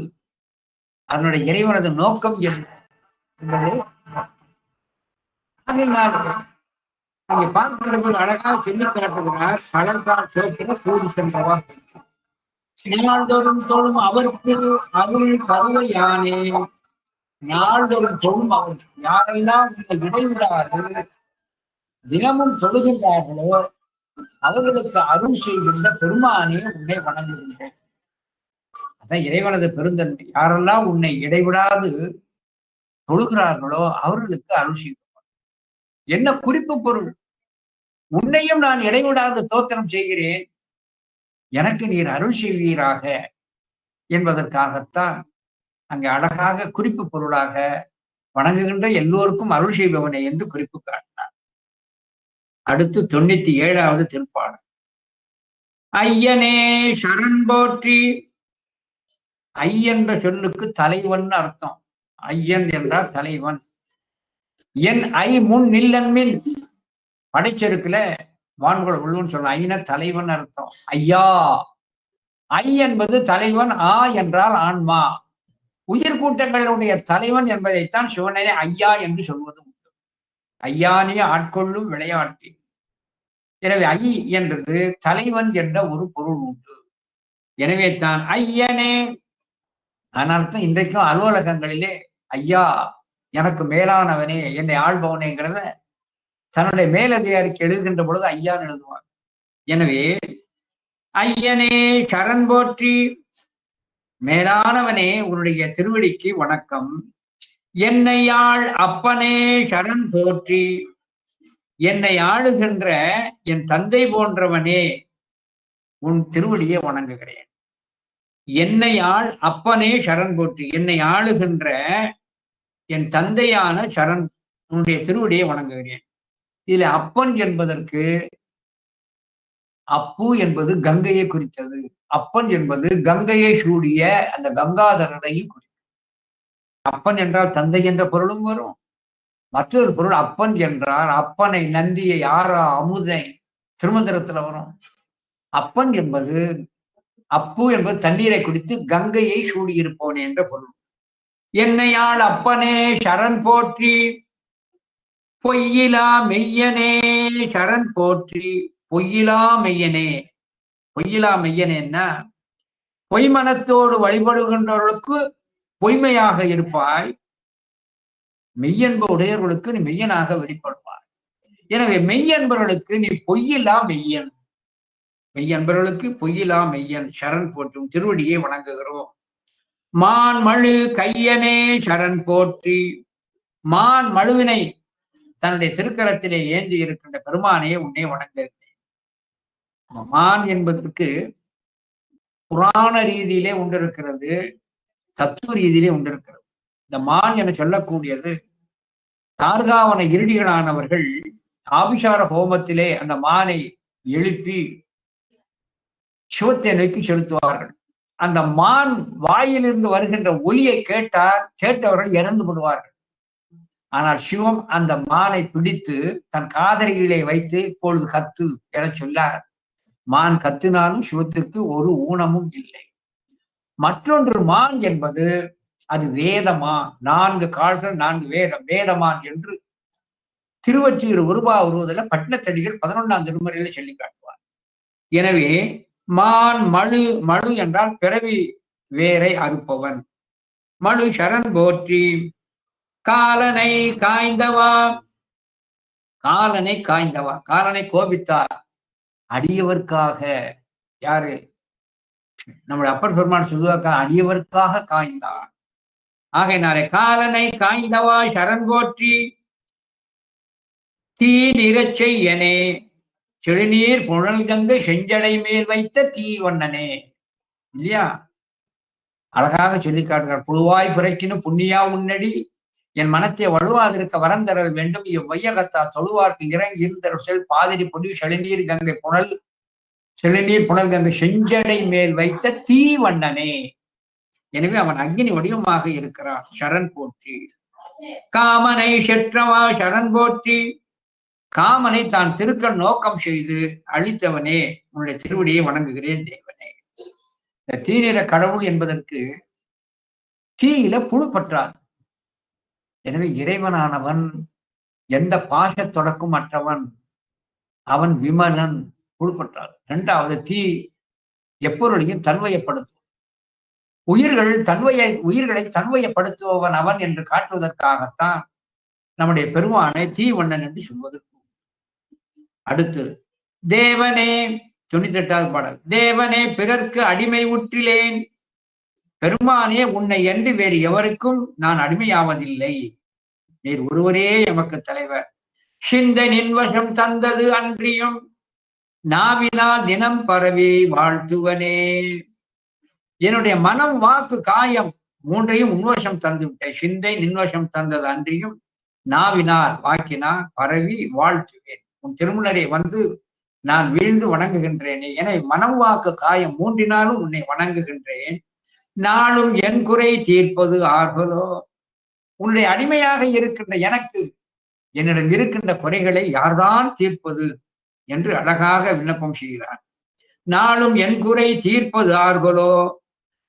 அதனுடைய இறைவனது நோக்கம் என்ன என்பதை நீங்க பார்க்கிறது அழகாக சொல்லி காட்டுகிறார். கடற்கால் சிவப்புற தூது சென்றவா. நாள்தோறும் தொழும் அவருக்கு அருள் கருவையானே. நாள்தோறும் தொழும் அவர் யாரெல்லாம் இந்த இடைவிடாது தினமும் தொழுகின்றார்களோ அவர்களுக்கு அருள் செய்கின்ற பெருமானே உன்னை வணங்குகின்றேன். அதான் இறைவனது பெருந்தன்மை. யாரெல்லாம் உன்னை இடைவிடாது தொழுகிறார்களோ அவர்களுக்கு அருள் செய்வார். என்ன குறிப்பு பொருள்? உன்னையும் நான் இடைவிடாது தோத்திரம் செய்கிறேன், எனக்கு நீர் அருள் செய்வீராக என்பதற்காகத்தான் அங்கே அழகாக குறிப்பு பொருளாக வணங்குகின்ற எல்லோருக்கும் அருள் செய்பவனே என்று குறிப்பு காட்டினார். அடுத்து 97வது திருப்பாடல். ஐயனே சரண் போற்றி. ஐ என்ற சொல்லுக்கு தலைவன் அர்த்தம். ஐயன் என்றால் தலைவன். என் ஐ முன் நில்லன்மின் படைச்செருக்குல வான்குழல் உள்ளுன்னு சொல்லலாம். ஐன தலைவன் அர்த்தம். ஐயா, ஐ என்பது தலைவன், ஆ என்றால் ஆன்மா. உயிர் கூட்டங்களுடைய தலைவன் என்பதைத்தான் சிவனை ஐயா என்று சொல்வது உண்டு. ஐயானே ஆட்கொள்ளும் விளையாட்டு. எனவே ஐ என்றது தலைவன் என்ற ஒரு பொருள் உண்டு. எனவே தான் ஐயனே. அதனால்தான் இன்றைக்கும் அலுவலகங்களிலே ஐயா, எனக்கு மேலானவனே, என்னை ஆள்பவனேங்கிறத தன்னுடைய மேலதிகாரிக்கு எழுதுகின்ற பொழுது ஐயான்னு எழுதுவார். எனவே ஐயனே சரண் போற்றி. மேலானவனே உன்னுடைய திருவடிக்கு வணக்கம். என்னை ஆள் அப்பனே சரண் போற்றி. என்னை ஆளுகின்ற என் தந்தை போன்றவனே உன் திருவடியை வணங்குகிறேன். என்னை ஆள் அப்பனே சரண் போற்றி. என்னை ஆளுகின்ற என் தந்தையான சரண் உன்னுடைய திருவடியை வணங்குகிறேன். இதுல அப்பன் என்பதற்கு அப்பு என்பது கங்கையை குறித்தது. அப்பன் என்பது கங்கையை சூடிய அந்த கங்காதரனையும் குறித்தது. அப்பன் என்றால் தந்தை என்ற பொருளும் வரும். மற்றொரு பொருள் அப்பன் என்றால் அப்பனை, நந்தியை, ஆரா, அமுதை திருமந்திரத்துல வரும். அப்பன் என்பது அப்பு என்பது தண்ணீரை குடித்து கங்கையை சூடியிருப்பவன் என்ற பொருள். என்னையாள் அப்பனே சரண் போற்றி. பொய்யிலா மெய்யனே சரண் போற்றி. பொய்யிலா மெய்யனே. பொய்யிலா மெய்யனேன்னா பொய்மனத்தோடு வழிபடுகின்றவர்களுக்கு பொய்மையாக இருப்பாய், மெய்யன்பு உடையவர்களுக்கு நீ மெய்யனாக வெளிப்படுவாய். எனவே மெய்யன்பர்களுக்கு நீ பொய்யிலா மெய்யன். மெய்யன்பர்களுக்கு பொய்யிலா மெய்யன் சரண் போற்றும் திருவடியை வணங்குகிறோம். மான் மழு கையனே சரண் போற்றி. மான் மழுவினை தன்னுடைய திருக்கரத்திலே ஏந்தி இருக்கின்ற பெருமானே உன்னை வணங்குகிறேன். மான் என்பதற்கு புராண ரீதியிலே உண்டிருக்கிறது, தத்துவ ரீதியிலே உண்டிருக்கிறது. இந்த மான் என சொல்லக்கூடியது தார்காவன இருடிகளானவர்கள் ஆபிசார ஹோமத்திலே அந்த மானை எழுப்பி சிவத்தை நோக்கி செலுத்துவார்கள். அந்த மான் வாயிலிருந்து வருகின்ற ஒலியை கேட்டால் கேட்டவர்கள் இறந்து விடுவார்கள். ஆனால் சிவம் அந்த மானை பிடித்து தன் காதலிகளை வைத்து இப்பொழுது கத்து என சொல்லார். மான் கத்தினாலும் சிவத்திற்கு ஒரு ஊனமும் இல்லை. மற்றொன்று மான் என்பது அது வேதமான். 4 கால்கள் 4 வேதம், வேதமான் என்று திருவொற்றியூர் உருவா உருவதில் பட்டினத்தடிகள் 11ஆம் திருமுறையில சொல்லி காட்டுவார். எனவே மான் மழு, மழு என்றால் பிறவி வேரை அறுப்பவன். மழு சரண் போற்றி. காலனை காய்ந்தவா. காலனை காய்ந்தவா, காலனை கோபித்தார் அடியவர்க்காக. யாரு? நம்முடைய அப்பர் பெருமான் சொல்லுவாக்கா, அடியவர்க்காக காய்ந்தான். ஆகையினாலே காலனை காய்ந்தவா சரண் போற்றி. தீ நிறச்செய்யனே. செழுநீர் புனல் கங்கை செஞ்சடை மேல் வைத்த தீவண்ணனே. இல்லையா? அழகாக சொல்லி காட்டுகிறார். புழுவாய் பிறக்கினும் புண்ணியா உன்னடி என் மனத்தை வலுவாதிருக்க வரந்தரல் வேண்டும். இவ்வையகத்தா தொழுவார்க்கு இறங்கி இருந்தர் செல் பாதிரி பொடி செழுநீர் கங்கை புனல் செழுநீர் புனல் கங்கை செஞ்சடை மேல் வைத்த தீவண்ணனே. எனவே அவன் அக்னி வடிவமாக இருக்கிறான். சரண் போற்றி. காமனை செற்றவா சரண் போற்றி. காமனை தான் திருக்கண் நோக்கம் செய்து அழித்தவனே உன்னுடைய திருவடியை வணங்குகிறேன் தேவனே. இந்த தீநிற கடவுள் என்பதற்கு தீயில புழு பற்றாது. எனவே இறைவனானவன் எந்த பாச தொடக்கும் அற்றவன். அவன் விமலன், புழுப்பற்றாது. 2வது தீ எப்பொருளையும் தன்வயப்படுத்தும். உயிர்களை தன்வயப்படுத்துபவன் அவன் என்று காட்டுவதற்காகத்தான் நம்முடைய பெருமானை தீவண்ணன் என்று சொல்வது. அடுத்து தேவனே 98வது பாடல். தேவனே பிறர்க்கு அடிமை உற்றிலேன், பெருமானே உன்னை என்று வேறு எவருக்கும் நான் அடிமையாவதில்லை, நீர் ஒருவரே எமக்கு தலைவர். சிந்தை நின்வசம் தந்தது அன்றியும் நாவினால் தினம் பரவி வாழ்த்துவனே. என்னுடைய மனம் வாக்கு காயம் மூன்றையும் உன்வசம் தந்து விட்டேன். சிந்தை நின்வசம் தந்தது அன்றியும் நாவினால் வாக்கினால் பரவி வாழ்த்துவேன். உன் திருமுனரை வந்து நான் வீழ்ந்து வணங்குகின்றேனே. எனவே மனம் வாக்கு காயம் மூன்றினாலும் உன்னை வணங்குகின்றேன். நாளும் என் குறை தீர்ப்பது ஆர்களோ. உன்னுடைய அடிமையாக இருக்கின்ற எனக்கு என்னிடம் இருக்கின்ற குறைகளை யார்தான் தீர்ப்பது என்று அழகாக விண்ணப்பம் செய்கிறார். நாளும் என் குறை தீர்ப்பது ஆர்களோ.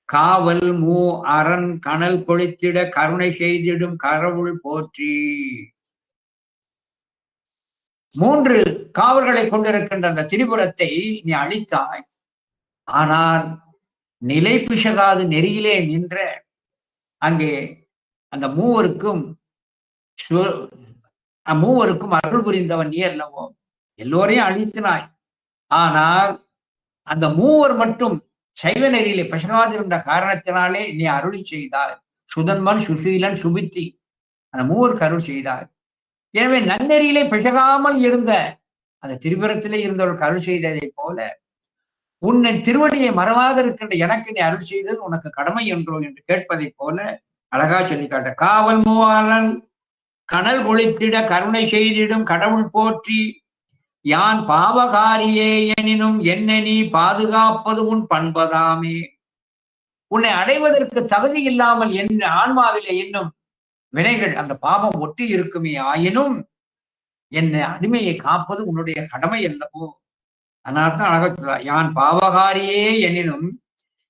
காவல் மூ அரண் கனல் கொளித்திட கருணை செய்திடும் கடவுள் போற்றி. 3 காவல்களை கொண்டிருக்கின்ற அந்த திரிபுரத்தை நீ அழித்தாய். ஆனால் நிலை பிசகாது நெறியிலே நின்ற அங்கே அந்த மூவருக்கும் அருள் புரிந்தவன் நீ அல்லவோ. எல்லோரையும் அழித்தினாய். ஆனால் அந்த மூவர் மட்டும் சைவ நெறியிலே பிசகாதிருந்த காரணத்தினாலே நீ அருளி செய்தாய். சுதன்மன், சுசீலன், சுபித்தி, அந்த மூவருக்கு அருள் செய்தாய். எனவே நன்னெறியிலே பிசகாமல் இருந்த அந்த திரிபுரத்திலே இருந்தவர்களுக்கு அருள் செய்ததை போல உன்னை திருவடியை மறவாத இருக்கின்ற எனக்கு நீ அருள் செய்தது உனக்கு கடமை என்றோ என்று கேட்பதை போல அழகா சொல்லி காட்ட. காவல் மூவாளன் கனல் கொளித்திட கருணை செய்திடும் கடவுள் போற்றி. யான் பாவகாரியே எனினும் என்ன நீ பாதுகாப்பது உன் பண்பதாமே. உன்னை அடைவதற்கு தகுதி இல்லாமல் என் ஆன்மாவிலே இன்னும் வினைகள் அந்த பாவம் ஒட்டி இருக்குமே ஆயினும் என்னை அடிமையை காப்பது உன்னுடைய கடமை அல்லவோ. அதனால்தான் அழகா சொல்ல, யான் பாவகாரியே எனினும்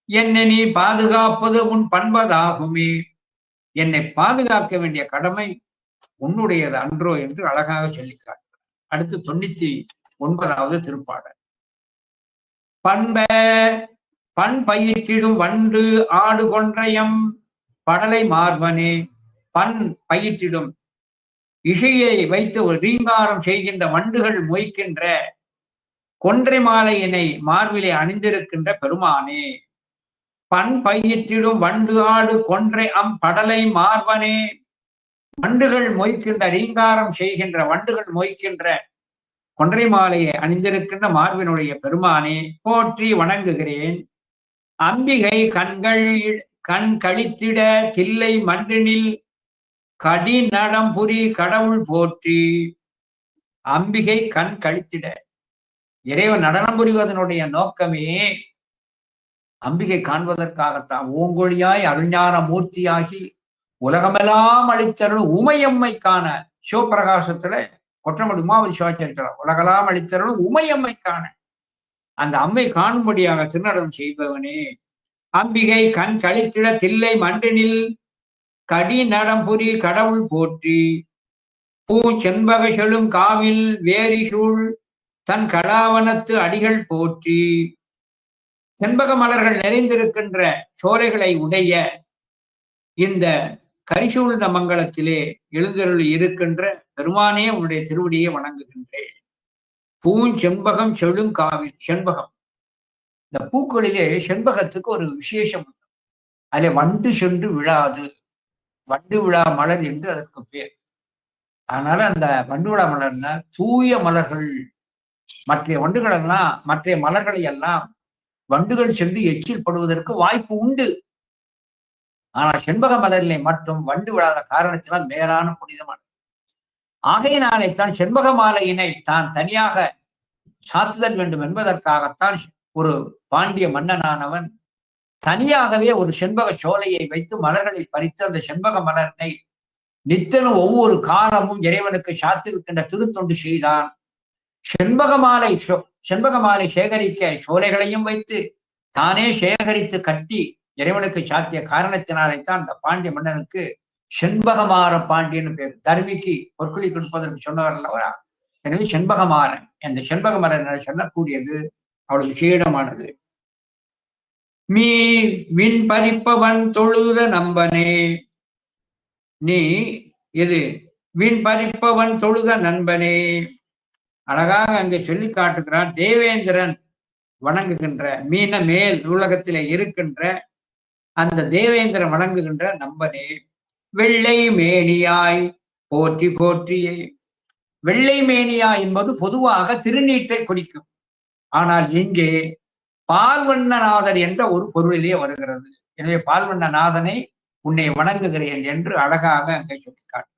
என்னை நீ பாதுகாப்பது உன் பண்பதாகுமே. என்னை பாதுகாக்க வேண்டிய கடமை உன்னுடையது அன்றோ என்று அழகாக சொல்லிக்கார். அடுத்து 99வது திருப்பாடல். பண் பயிற்றிடும் வண்டு ஆடு கொன்றையம் படலை மார்பனே. பண் பயிற்றிடும் இசையை வைத்து ஒரு ரீங்காரம் செய்கின்ற வண்டுகள் மொய்க்கின்ற கொன்றை மாலையினை மார்பிலே அணிந்திருக்கின்ற பெருமானே. பண் பயிற்றிடும் வண்டு ஆடு கொன்றை படலை மார்பனே. வண்டுகள் மொய்க்கின்ற ரீங்காரம் செய்கின்ற வண்டுகள் மொய்க்கின்ற கொன்றை மாலையை அணிந்திருக்கின்ற மார்பினுடைய பெருமானே போற்றி வணங்குகிறேன். அம்பிகை கண் கழித்திட தில்லை மன்றினில் கடி நடம் புரி கடவுள் போற்றி. அம்பிகை கண் கழித்திட, இறைவன் நடனம் புரிவதனுடைய நோக்கமே அம்பிகை காண்பதற்காகத்தான். ஓங்கொழியாய் அருஞான மூர்த்தியாகி உலகமெல்லாம் அளித்தருள் உமையம்மை காண. சிவபிரகாசத்துல கொற்றமடி உமாவதி சிவாச்சாரியார் உலகெல்லாம் அளித்தருள் உமையம்மை காண அந்த அம்மை காணும்படியாக திருநடனம் செய்பவனே. அம்பிகை கண் கழித்திட தில்லை மன்றினில் கடி நடம்புரி கடவுள் போற்றி. பூ செண்பக செழும் காவில் வேரி சூழ் தன் கலாவனத்து அடிகள் போற்றி. செண்பக மலர்கள் நிறைந்திருக்கின்ற சோலைகளை உடைய இந்த கரிசூழ்ந்த மங்கலத்திலே எழுந்தருளி இருக்கின்ற பெருமானே உன்னுடைய திருவடியை வணங்குகின்றேன். பூஞ்செண்பகம் செழும் காவில். செண்பகம், இந்த பூக்களிலே செண்பகத்துக்கு ஒரு விசேஷம். அதில் வண்டு சென்று விழாது, வண்டு விழா மலர் என்று அதற்கு பேர். அதனால அந்த வண்டு விழா மலர்ல தூய மலர்கள். மற்ற வண்டுகள் எல்லாம், மற்ற மலர்களை எல்லாம் வண்டுகள் சென்று எச்சில் படுவதற்கு வாய்ப்பு உண்டு. ஆனால் செண்பக மலரிலே மட்டும் வண்டு விழாத காரணத்தினால் மேலான புனிதமானது. ஆகையினாலேத்தான் செண்பக மாலையினை தான் தனியாக சாத்துதல் வேண்டும் என்பதற்காகத்தான் ஒரு பாண்டிய மன்னனானவன் தனியாகவே ஒரு செண்பக சோலையை வைத்து மலர்களை பறித்து அந்த செண்பக மலரை நித்தனும் ஒவ்வொரு காலமும் இறைவனுக்கு சாத்திருக்கின்ற திருத்தொண்டு செய்தான். செண்பக மாலை சேகரிக்க சோலைகளையும் வைத்து தானே சேகரித்து கட்டி இறைவனுக்கு சாத்திய காரணத்தினாலேத்தான் அந்த பாண்டிய மன்னனுக்கு செண்பகமாற பாண்டியன்னு பேர். தர்மிக்கு பொற்குழி கொடுப்பதற்கு சொன்னவர் அல்லவா. எனவே செண்பகமாறன், அந்த செண்பக மலர் சொல்லக்கூடியது அவ்வளவு விசேடமானது. மீ விண் பறிப்பவன் தொழுத நம்பனே. நீ இது விண் பறிப்பவன் தொழுத நண்பனே. அழகாக அங்கே சொல்லி காட்டுகிறான். தேவேந்திரன் வணங்குகின்ற மீன மேல் உலகத்திலே இருக்கின்ற அந்த தேவேந்திரன் வணங்குகின்ற நம்பனே. வெள்ளை மேனியாய் போற்றி போற்றியே. வெள்ளை மேனியா என்பது பொதுவாக திருநீற்றை குறிக்கும். ஆனால் இங்கே பால்வண்ணநாதர் என்ற ஒரு பொருளிலே வருகிறது. எனவே பால்வண்ணநாதனை உன்னை வணங்குகிறேன் என்று அழகாக அங்கே சொல்லிக்காட்டு.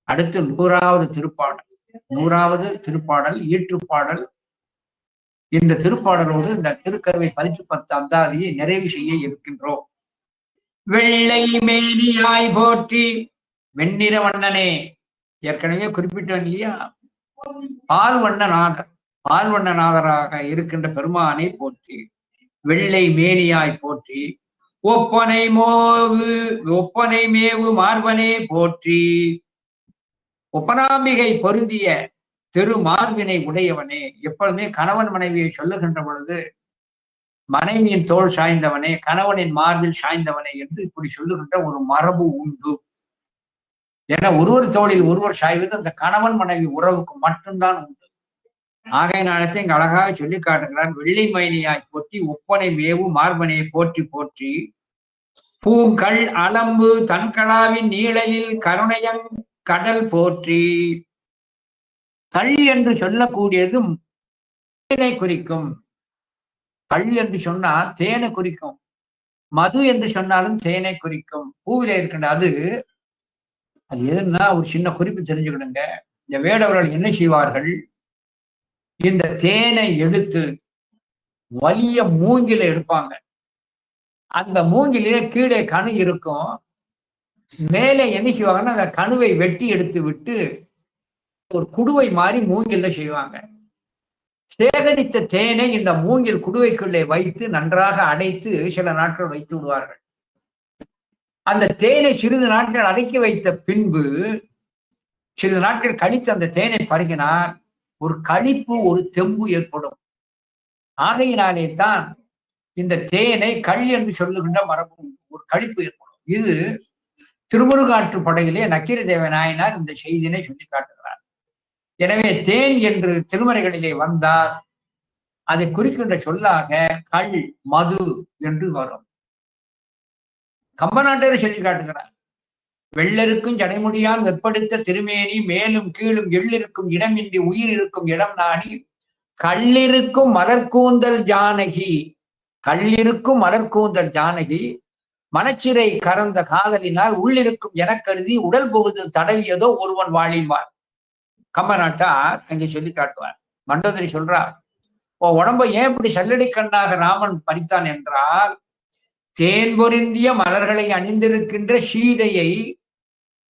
அடுத்து 100வது திருப்பாடல். 100வது திருப்பாடல் ஈற்றுப்பாடல். இந்த திருப்பாடலோடு இந்த திருக்கருவை 10 அந்தாதியை நிறைவு செய்ய இருக்கின்றோம். வெள்ளை மேனியாய் போற்றி. வெண்ணிற வண்ணனே. ஏற்கனவே குறிப்பிட்டோம் இல்லையா? பால்வண்ணநாதர், பால்வண்ணநாதராக இருக்கின்ற பெருமானை போற்றி. வெள்ளை மேனியாய் போற்றி. ஒப்பனை மேவு மார்பனே போற்றி. ஒப்பனாம்பிகை பொருந்திய திரு மார்பினை உடையவனே. எப்பொழுதுமே கணவன் மனைவியை சொல்லுகின்ற பொழுது மனைவியின் தோள் சாய்ந்தவனே, கணவனின் மார்பில் சாய்ந்தவனே என்று இப்படி சொல்லுகின்ற ஒரு மரபு உண்டு. ஏன்னா ஒருவர் தோளில் ஒருவர் சாய்வது அந்த கணவன் மனைவி உறவுக்கு மட்டும்தான் உண்டு. ஆகையினாலத்தை இங்க அழகாக சொல்லி காட்டுகிறான். வெள்ளை மயினியாய் போற்றி. ஒப்பனை மேவு மார்பனை போற்றி போற்றி. பூங்கல் அலம்பு தன்களாவின் நீழலில் கருணையங் கடல் போற்றி. கல் என்று சொல்லக்கூடியது தேனை குறிக்கும். கல் என்று சொன்னால் தேனை குறிக்கும். மது என்று சொன்னாலும் தேனை குறிக்கும். பூவில இருக்கின்ற அது எதுன்னா ஒரு சின்ன குறிப்பு தெரிஞ்சுக்கிடுங்க. இந்த வேடவர்கள் என்ன செய்வார்கள்? இந்த தேனை எடுத்து வலிய மூங்கில எடுப்பாங்க. அந்த மூங்கிலே கீழே கணு இருக்கும். மேலே என்ன செய்வாங்கன்னா அந்த கணுவை வெட்டி எடுத்து விட்டு ஒரு குடுவை மாதிரி மூங்கில செய்வாங்க. சேகரித்த தேனை இந்த மூங்கில் குடுவைக்குள்ளே வைத்து நன்றாக அடைத்து சில நாட்கள் வைத்து விடுவார்கள். அந்த தேனை சிறிது நாட்கள் அடக்கி வைத்த பின்பு சிறிது நாட்கள் கழித்து அந்த தேனை பருகினால் ஒரு களிப்பு, ஒரு தெம்பு ஏற்படும். ஆகையினாலே தான் இந்த தேனை கள் என்று சொல்லுகின்ற மரபு, ஒரு களிப்பு ஏற்படும். இது திருமுருகாற்று படையிலே நக்கீர தேவ நாயனார் இந்த செய்தினை சொல்லி காட்டுகிறார். எனவே தேன் என்று திருமறைகளிலே வந்தால் அதை குறிக்கின்ற சொல்லாக கள், மது என்று வரும். கம்பநாட்டர் சொல்லி காட்டுகிறார். வெள்ளருக்கும் ஜடைமுடியான் வெற்படுத்த திருமேனி மேலும் கீழும் எள்ளிருக்கும் இடமின்றி உயிர் இருக்கும் இடம் நாடி கல்லிருக்கும் மலர்கூந்தல் ஜானகி. கல்லிருக்கும் மலர்கூந்தல் ஜானகி மனச்சிறை கறந்த காதலினால் உள்ளிருக்கும் என கருதி உடல் புகுது தடவியதோ ஒருவன் வாழிவார். கம்பநாட்டார் அங்கே சொல்லி காட்டுவார். மண்டோதரி சொல்றார், உடம்ப ஏன் இப்படி சல்லடி கண்ணாக ராமன் பறித்தான் என்றால், தேன் பொருந்திய மலர்களை அணிந்திருக்கின்ற சீதையை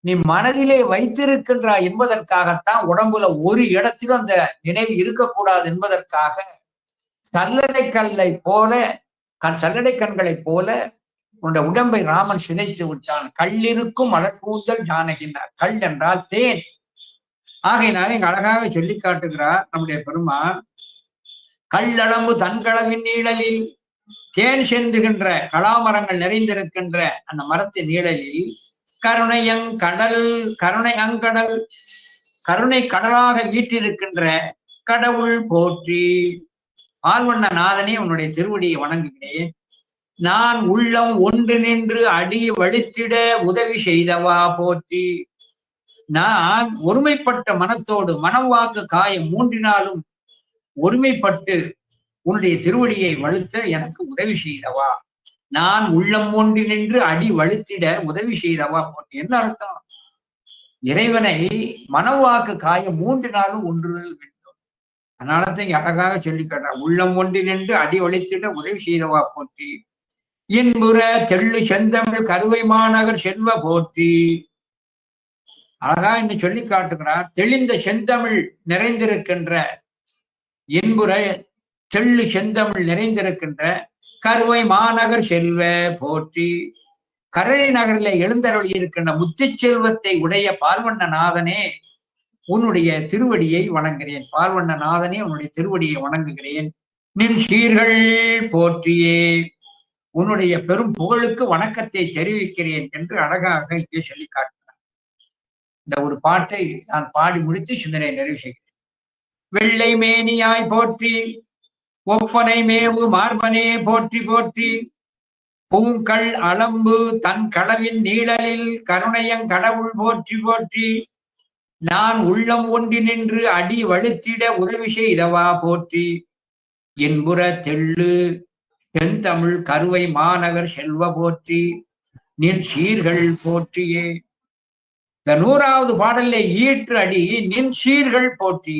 நீ மனதிலே வைத்திருக்கின்றாய் என்பதற்காகத்தான். உடம்புல ஒரு இடத்திலும் அந்த நினைவு இருக்கக்கூடாது என்பதற்காக சல்லடை கண்களை போல உன்னுடைய உடம்பை ராமன் சிதைத்து விட்டான். கல்லிருக்கும் மலர்கூந்தல் ஜானகினார். கல் என்றால் தேன். ஆகையினால இங்க அழகாக சொல்லி காட்டுகிறார் நம்முடைய பெருமான். கல்லளம்பு தன்களவின் நீழலில் தேன் சென்றுகின்ற கலாமரங்கள் நிறைந்திருக்கின்ற அந்த மரத்தின் நீழலில் கருணை கடலாக வீட்டிருக்கின்ற கடவுள் போற்றி. பால்வண்ண நாதனே உன்னுடைய திருவடியை வணங்குகிறேன். நான் உள்ளம் ஒன்று நின்று அடி வலித்திட உதவி செய்தவா போற்றி. நான் ஒருமைப்பட்ட மனத்தோடு மனம் வாக்கு காயம் மூன்றினாலும் ஒருமைப்பட்டு உன்னுடைய திருவடியை வழுத்த எனக்கு உதவி செய்தவா. நான் உள்ளம் ஒன்றி நின்று அடி வழுத்திட உதவி செய்தவா போற்றி. என்ன அர்த்தம்? இறைவனை மனவாக்கு காயம் 3 நாளும் ஒன்றுதல் வேண்டும். அதனாலதான் அழகாக சொல்லி காட்டார். உள்ளம் ஒன்றி நின்று அடி வலித்திட உதவி செய்தவா போற்றி. இன்புற தெள்ளு செந்தமிழ் கருவை மாநகர் செல்வ போற்றி. அழகா என்று சொல்லி காட்டுகிறார். தெளிந்த செந்தமிழ் நிறைந்திருக்கின்ற, இன்புற தெள்ளு செந்தமிழ் நிறைந்திருக்கின்ற கருவை மாநகர் செல்வ போற்றி. கரை நகரிலே எழுந்தருளி இருக்கின்ற முத்து செல்வத்தை உடைய பால்வண்ண நாதனே உன்னுடைய திருவடியை வணங்குகிறேன். பால்வண்ண நாதனே உன்னுடைய திருவடியை வணங்குகிறேன். நின் சீர்கள் போற்றியே, உன்னுடைய பெரும் புகழுக்கு வணக்கத்தை தெரிவிக்கிறேன் என்று அழகாக இங்கே சொல்லி காட்டினார். இந்த ஒரு பாட்டை நான் பாடி முடித்து சிந்தனை நிறைவு செய்கிறேன். வெள்ளை மேனியாய் போற்றி, ஒப்பனை மேவு மார்பனே போற்றி போற்றி, பூங்கள் அளம்பு தன் களவின் நீழலில் கருணையங் கடவுள் போற்றி போற்றி, நான் உள்ளம் ஒன்றி நின்று அடி வழுத்திட உதவி செய்தவா போற்றி, என்புற தெள்ளு தென்தமிழ் கருவை மாநகர் செல்வ போற்றி, நின் சீர்கள் போற்றியே. இந்த 100வது பாடல்ல ஈற்று அடி நின் சீர்கள் போற்றி.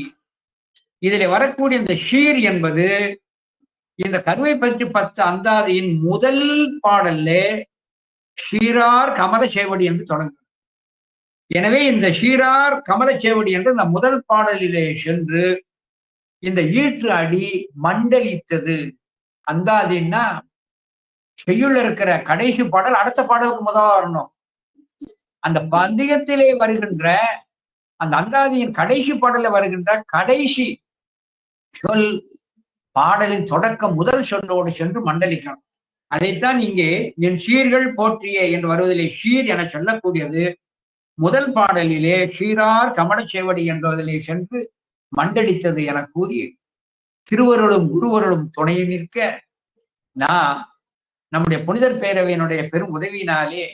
இதில் வரக்கூடிய இந்த ஷீர் என்பது இந்த கருவை பற்றி 10 அந்தாதியின் முதல் பாடல்ல ஷீரார் கமல சேவடி என்று தொடங்கும். எனவே இந்த ஷீரார் கமல சேவடி என்று இந்த முதல் பாடலிலே சென்று இந்த ஈற்று அடி மண்டலித்தது. அந்தாதின்னா செய்யுள் இருக்கிற கடைசி பாடல் அடுத்த பாடலுக்கு முதல் வரணும். அந்த பந்தியத்திலே வருகின்ற அந்த அந்தாதியின் கடைசி பாடலில் வருகின்ற கடைசி சொல் பாடலின் தொடக்க முதல் சொல்லோடு சென்று மண்டலிக்கணும். அதைத்தான் இங்கே என் சீர்கள் போற்றிய என்று வருவதிலே ஷீர் என சொல்லக்கூடியது முதல் பாடலிலே ஷீரார் கமலச்சேவடி என்பதிலே சென்று மண்டலித்தது என கூறி, திருவருளும் குருவருளும் துணை நிற்க நான் நம்முடைய புனிதர் பேரவையினுடைய பெரும் உதவியினாலே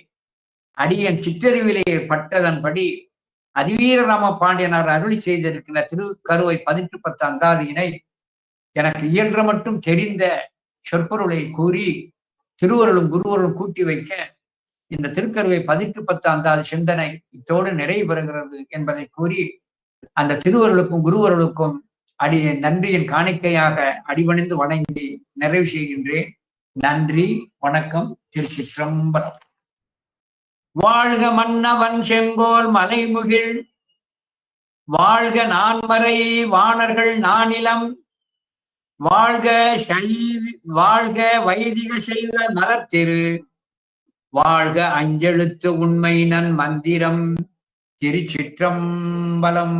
அடியன் சிற்றறிவிலே பட்டதன்படி அதிவீர ராம பாண்டியனார் அருளி செய்திருக்கிற திருக்கருவை 18 அந்தாதியினை எனக்கு இயன்ற மட்டும் தெரிந்த சொற்பொருளை கூறி திருவருளும் குருவருளும் கூட்டி வைக்க இந்த திருக்கருவை 18 அந்தாதி சிந்தனை இத்தோடு நிறைவு பெறுகிறது என்பதை கூறி, அந்த திருவருளுக்கும் குருவருளுக்கும் அடியேன் நன்றியின் காணிக்கையாக அடிபணிந்து வணங்கி நிறைவு செய்கின்றேன். நன்றி, வணக்கம். திருச்சிற்றம்பலம். வாழ்க மன்னவன் செங்கோல் மலைமுகில், வாழ்க நான்மறை வாணர்கள் நானிலம், வாழ்க வாழ்க வைதிக செல்வ மலர்த்திரு, வாழ்க அஞ்செழுத்து உண்மை நன் மந்திரம். திருச்சிற்றம்பலம்.